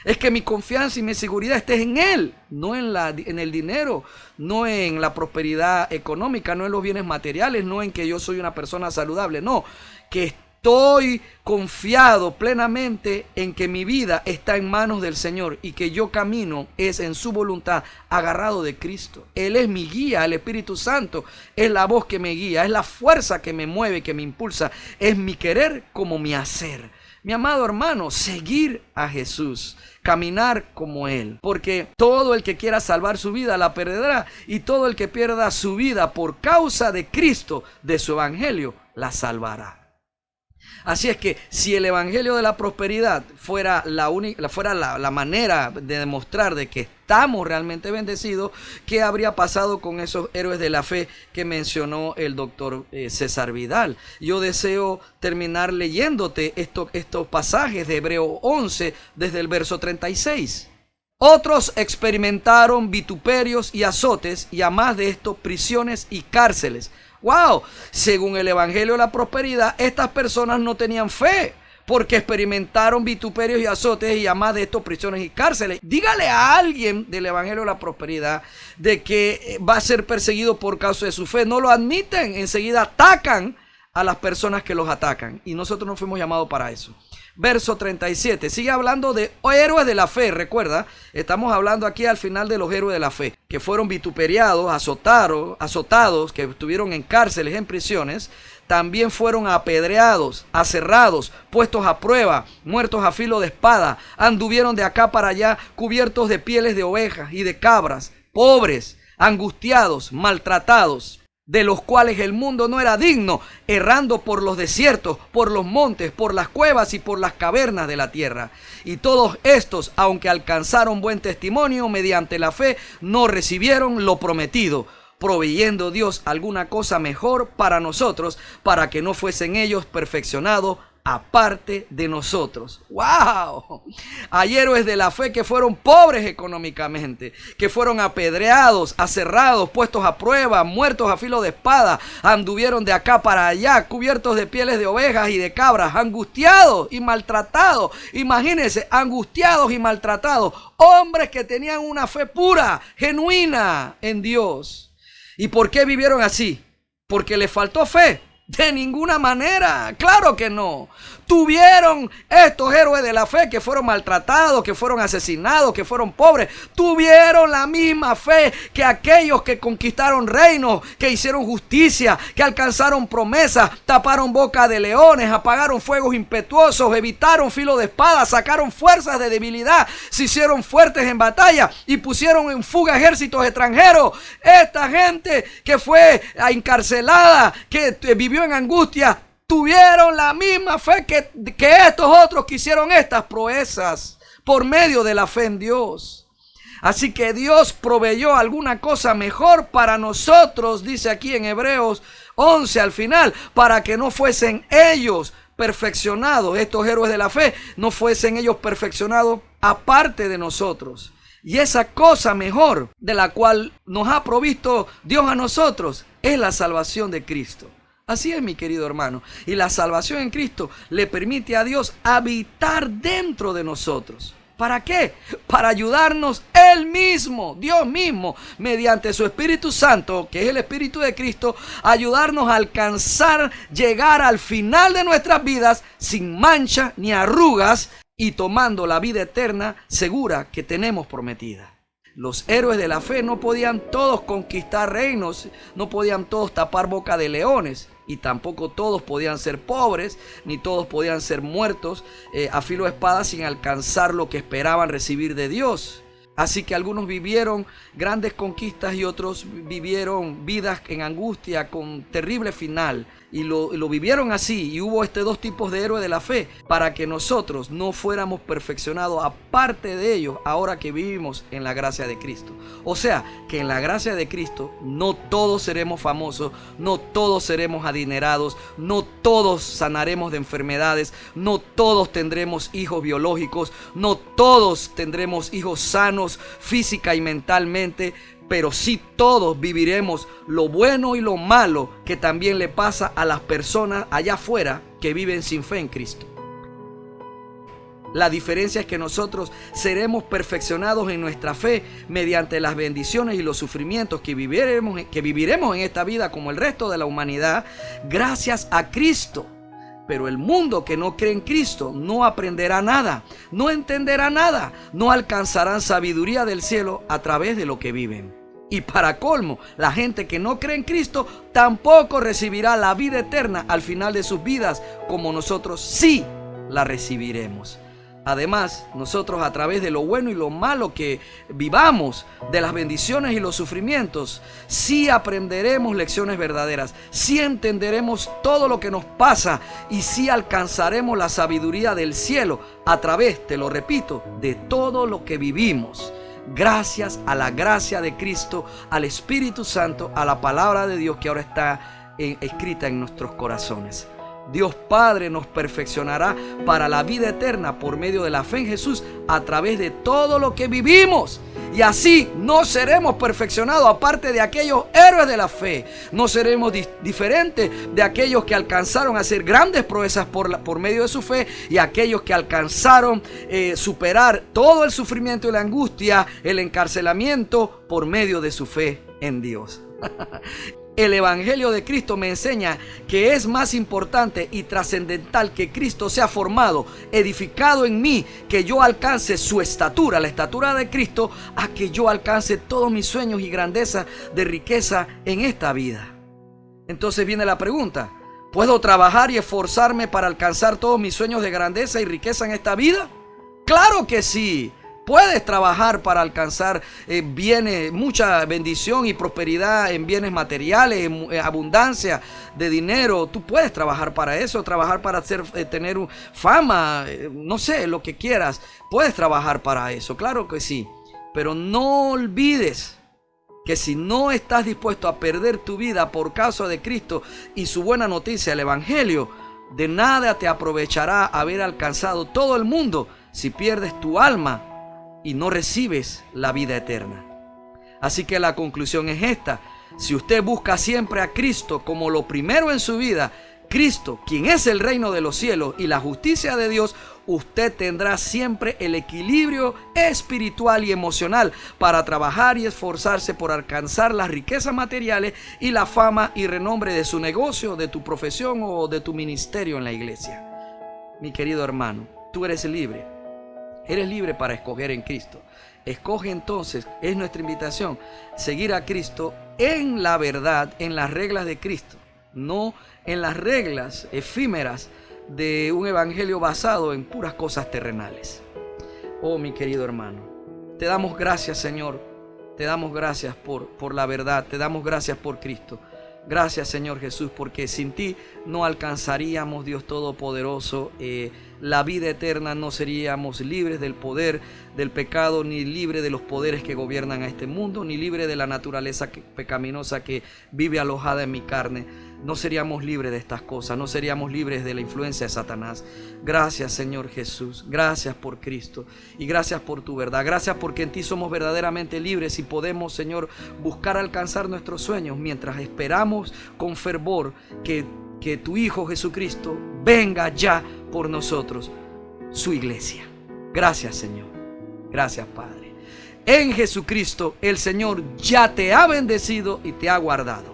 Es que mi confianza y mi seguridad esté en Él, no en el dinero, no en la prosperidad económica, no en los bienes materiales, no en que yo soy una persona saludable, no, que estoy confiado plenamente en que mi vida está en manos del Señor y que yo camino es en su voluntad, agarrado de Cristo. Él es mi guía, el Espíritu Santo es la voz que me guía, es la fuerza que me mueve, que me impulsa, es mi querer como mi hacer. Mi amado hermano, seguir a Jesús, caminar como Él, porque todo el que quiera salvar su vida la perderá, y todo el que pierda su vida por causa de Cristo, de su evangelio, la salvará. Así es que si el evangelio de la prosperidad fuera la manera de demostrar de que estamos realmente bendecidos, ¿qué habría pasado con esos héroes de la fe que mencionó el doctor César Vidal? Yo deseo terminar leyéndote estos pasajes de Hebreo 11 desde el verso 36. Otros experimentaron vituperios y azotes, y a más de esto, prisiones y cárceles. ¡Wow! Según el evangelio de la prosperidad, estas personas no tenían fe, porque experimentaron vituperios y azotes, y a más de esto, prisiones y cárceles. Dígale a alguien del evangelio de la prosperidad de que va a ser perseguido por causa de su fe. No lo admiten, enseguida atacan a las personas que los atacan, y nosotros no fuimos llamados para eso. Verso 37, sigue hablando de héroes de la fe. Recuerda, estamos hablando aquí al final de los héroes de la fe, que fueron vituperiados, azotados, que estuvieron en cárceles, en prisiones. También fueron apedreados, aserrados, puestos a prueba, muertos a filo de espada. Anduvieron de acá para allá, cubiertos de pieles de ovejas y de cabras, pobres, angustiados, maltratados, de los cuales el mundo no era digno, errando por los desiertos, por los montes, por las cuevas y por las cavernas de la tierra. Y todos estos, aunque alcanzaron buen testimonio mediante la fe, no recibieron lo prometido, proveyendo Dios alguna cosa mejor para nosotros, para que no fuesen ellos perfeccionados aparte de nosotros. ¡Wow! Hay héroes de la fe que fueron pobres económicamente, que fueron apedreados, aserrados, puestos a prueba, muertos a filo de espada, anduvieron de acá para allá, cubiertos de pieles de ovejas y de cabras, angustiados y maltratados. Imagínense, angustiados y maltratados, hombres que tenían una fe pura, genuina en Dios. ¿Y por qué vivieron así? ¿Porque les faltó fe? De ninguna manera, claro que no. Tuvieron estos héroes de la fe que fueron maltratados, que fueron asesinados, que fueron pobres. Tuvieron la misma fe que aquellos que conquistaron reinos, que hicieron justicia, que alcanzaron promesas, taparon boca de leones, apagaron fuegos impetuosos, evitaron filo de espada, sacaron fuerzas de debilidad, se hicieron fuertes en batalla y pusieron en fuga ejércitos extranjeros. Esta gente que fue encarcelada, que vivió en angustia, tuvieron la misma fe que estos otros que hicieron estas proezas por medio de la fe en Dios. Así que Dios proveyó alguna cosa mejor para nosotros, dice aquí en Hebreos 11 al final, para que no fuesen ellos perfeccionados, estos héroes de la fe, no fuesen ellos perfeccionados aparte de nosotros. Y esa cosa mejor de la cual nos ha provisto Dios a nosotros es la salvación de Cristo. Así es, mi querido hermano. Y la salvación en Cristo le permite a Dios habitar dentro de nosotros. ¿Para qué? Para ayudarnos Él mismo, Dios mismo, mediante su Espíritu Santo, que es el Espíritu de Cristo, ayudarnos a alcanzar, llegar al final de nuestras vidas sin mancha ni arrugas y tomando la vida eterna segura que tenemos prometida. Los héroes de la fe no podían todos conquistar reinos, no podían todos tapar boca de leones, y tampoco todos podían ser pobres, ni todos podían ser muertos a filo de espada sin alcanzar lo que esperaban recibir de Dios. Así que algunos vivieron grandes conquistas y otros vivieron vidas en angustia con terrible final. Y lo vivieron así. Y hubo dos tipos de héroes de la fe para que nosotros no fuéramos perfeccionados aparte de ellos ahora que vivimos en la gracia de Cristo. O sea, que en la gracia de Cristo no todos seremos famosos, no todos seremos adinerados, no todos sanaremos de enfermedades, no todos tendremos hijos biológicos, no todos tendremos hijos sanos física y mentalmente, pero sí todos viviremos lo bueno y lo malo que también le pasa a las personas allá afuera que viven sin fe en Cristo. La diferencia es que nosotros seremos perfeccionados en nuestra fe mediante las bendiciones y los sufrimientos que viviremos en esta vida como el resto de la humanidad gracias a Cristo. Pero el mundo que no cree en Cristo no aprenderá nada, no entenderá nada, no alcanzarán sabiduría del cielo a través de lo que viven. Y para colmo, la gente que no cree en Cristo tampoco recibirá la vida eterna al final de sus vidas, como nosotros sí la recibiremos. Además, nosotros a través de lo bueno y lo malo que vivamos, de las bendiciones y los sufrimientos, sí aprenderemos lecciones verdaderas, sí entenderemos todo lo que nos pasa y sí alcanzaremos la sabiduría del cielo a través, te lo repito, de todo lo que vivimos. Gracias a la gracia de Cristo, al Espíritu Santo, a la palabra de Dios que ahora está escrita en nuestros corazones. Dios Padre nos perfeccionará para la vida eterna por medio de la fe en Jesús a través de todo lo que vivimos. Y así no seremos perfeccionados aparte de aquellos héroes de la fe. No seremos diferentes de aquellos que alcanzaron a hacer grandes proezas por medio de su fe y aquellos que alcanzaron superar todo el sufrimiento y la angustia, el encarcelamiento por medio de su fe en Dios. El Evangelio de Cristo me enseña que es más importante y trascendental que Cristo sea formado, edificado en mí, que yo alcance su estatura, la estatura de Cristo, a que yo alcance todos mis sueños y grandeza de riqueza en esta vida. Entonces viene la pregunta: ¿puedo trabajar y esforzarme para alcanzar todos mis sueños de grandeza y riqueza en esta vida? ¡Claro que sí! Puedes trabajar para alcanzar bienes, mucha bendición y prosperidad en bienes materiales, en abundancia de dinero. Tú puedes trabajar para eso, trabajar para tener fama, no sé, lo que quieras. Puedes trabajar para eso, claro que sí. Pero no olvides que si no estás dispuesto a perder tu vida por causa de Cristo y su buena noticia, el Evangelio, de nada te aprovechará haber alcanzado todo el mundo si pierdes tu alma y no recibes la vida eterna. Así que la conclusión es esta: si usted busca siempre a Cristo como lo primero en su vida, Cristo, quien es el reino de los cielos y la justicia de Dios, usted tendrá siempre el equilibrio espiritual y emocional para trabajar y esforzarse por alcanzar las riquezas materiales y la fama y renombre de su negocio, de tu profesión o de tu ministerio en la iglesia. Mi querido hermano, tú eres libre. Eres libre para escoger en Cristo. Escoge entonces, es nuestra invitación, seguir a Cristo en la verdad, en las reglas de Cristo, no en las reglas efímeras de un evangelio basado en puras cosas terrenales. Oh, mi querido hermano, te damos gracias, Señor, te damos gracias por la verdad, te damos gracias por Cristo. Gracias, Señor Jesús, porque sin ti no alcanzaríamos, Dios Todopoderoso, la vida eterna. No seríamos libres del poder del pecado, ni libres de los poderes que gobiernan a este mundo, ni libres de la naturaleza pecaminosa que vive alojada en mi carne. No seríamos libres de estas cosas, no seríamos libres de la influencia de Satanás. Gracias, Señor Jesús, gracias por Cristo y gracias por tu verdad. Gracias porque en ti somos verdaderamente libres y podemos, Señor, buscar alcanzar nuestros sueños mientras esperamos con fervor que tu Hijo Jesucristo venga ya por nosotros, su iglesia. Gracias, Señor. Gracias, Padre. En Jesucristo el Señor ya te ha bendecido y te ha guardado.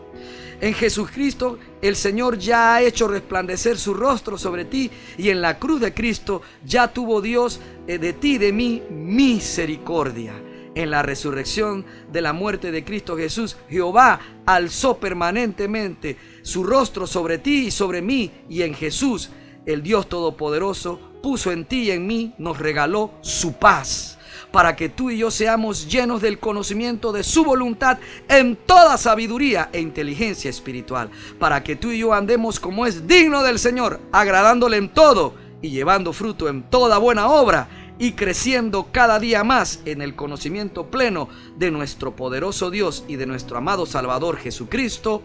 En Jesucristo el Señor ya ha hecho resplandecer su rostro sobre ti y en la cruz de Cristo ya tuvo Dios de ti y de mí misericordia. En la resurrección de la muerte de Cristo Jesús, Jehová alzó permanentemente su rostro sobre ti y sobre mí, y en Jesús, el Dios Todopoderoso, puso en ti y en mí, nos regaló su paz, para que tú y yo seamos llenos del conocimiento de su voluntad en toda sabiduría e inteligencia espiritual, para que tú y yo andemos como es digno del Señor, agradándole en todo y llevando fruto en toda buena obra, y creciendo cada día más en el conocimiento pleno de nuestro poderoso Dios y de nuestro amado Salvador Jesucristo.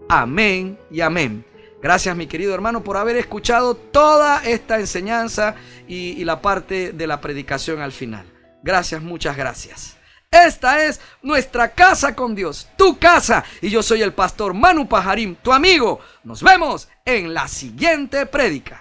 Amén y amén. Gracias, mi querido hermano, por haber escuchado toda esta enseñanza y la parte de la predicación al final. Gracias, muchas gracias. Esta es nuestra casa con Dios, tu casa, y yo soy el pastor Manu Pajarín, tu amigo. Nos vemos en la siguiente prédica.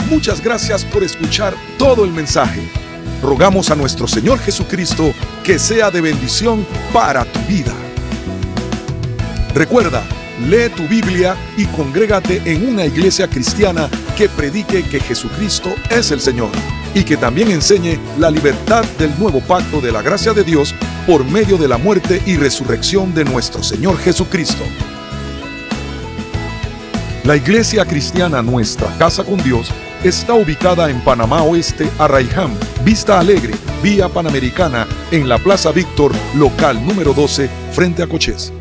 Muchas gracias por escuchar todo el mensaje. Rogamos a nuestro Señor Jesucristo que sea de bendición para tu vida. Recuerda, lee tu Biblia y congrégate en una iglesia cristiana que predique que Jesucristo es el Señor. y que también enseñe la libertad del nuevo pacto de la gracia de Dios por medio de la muerte y resurrección de nuestro Señor Jesucristo. La Iglesia Cristiana Nuestra Casa con Dios está ubicada en Panamá Oeste, Arraiján, Vista Alegre, Vía Panamericana, en la Plaza Víctor, local número 12, frente a Cochés.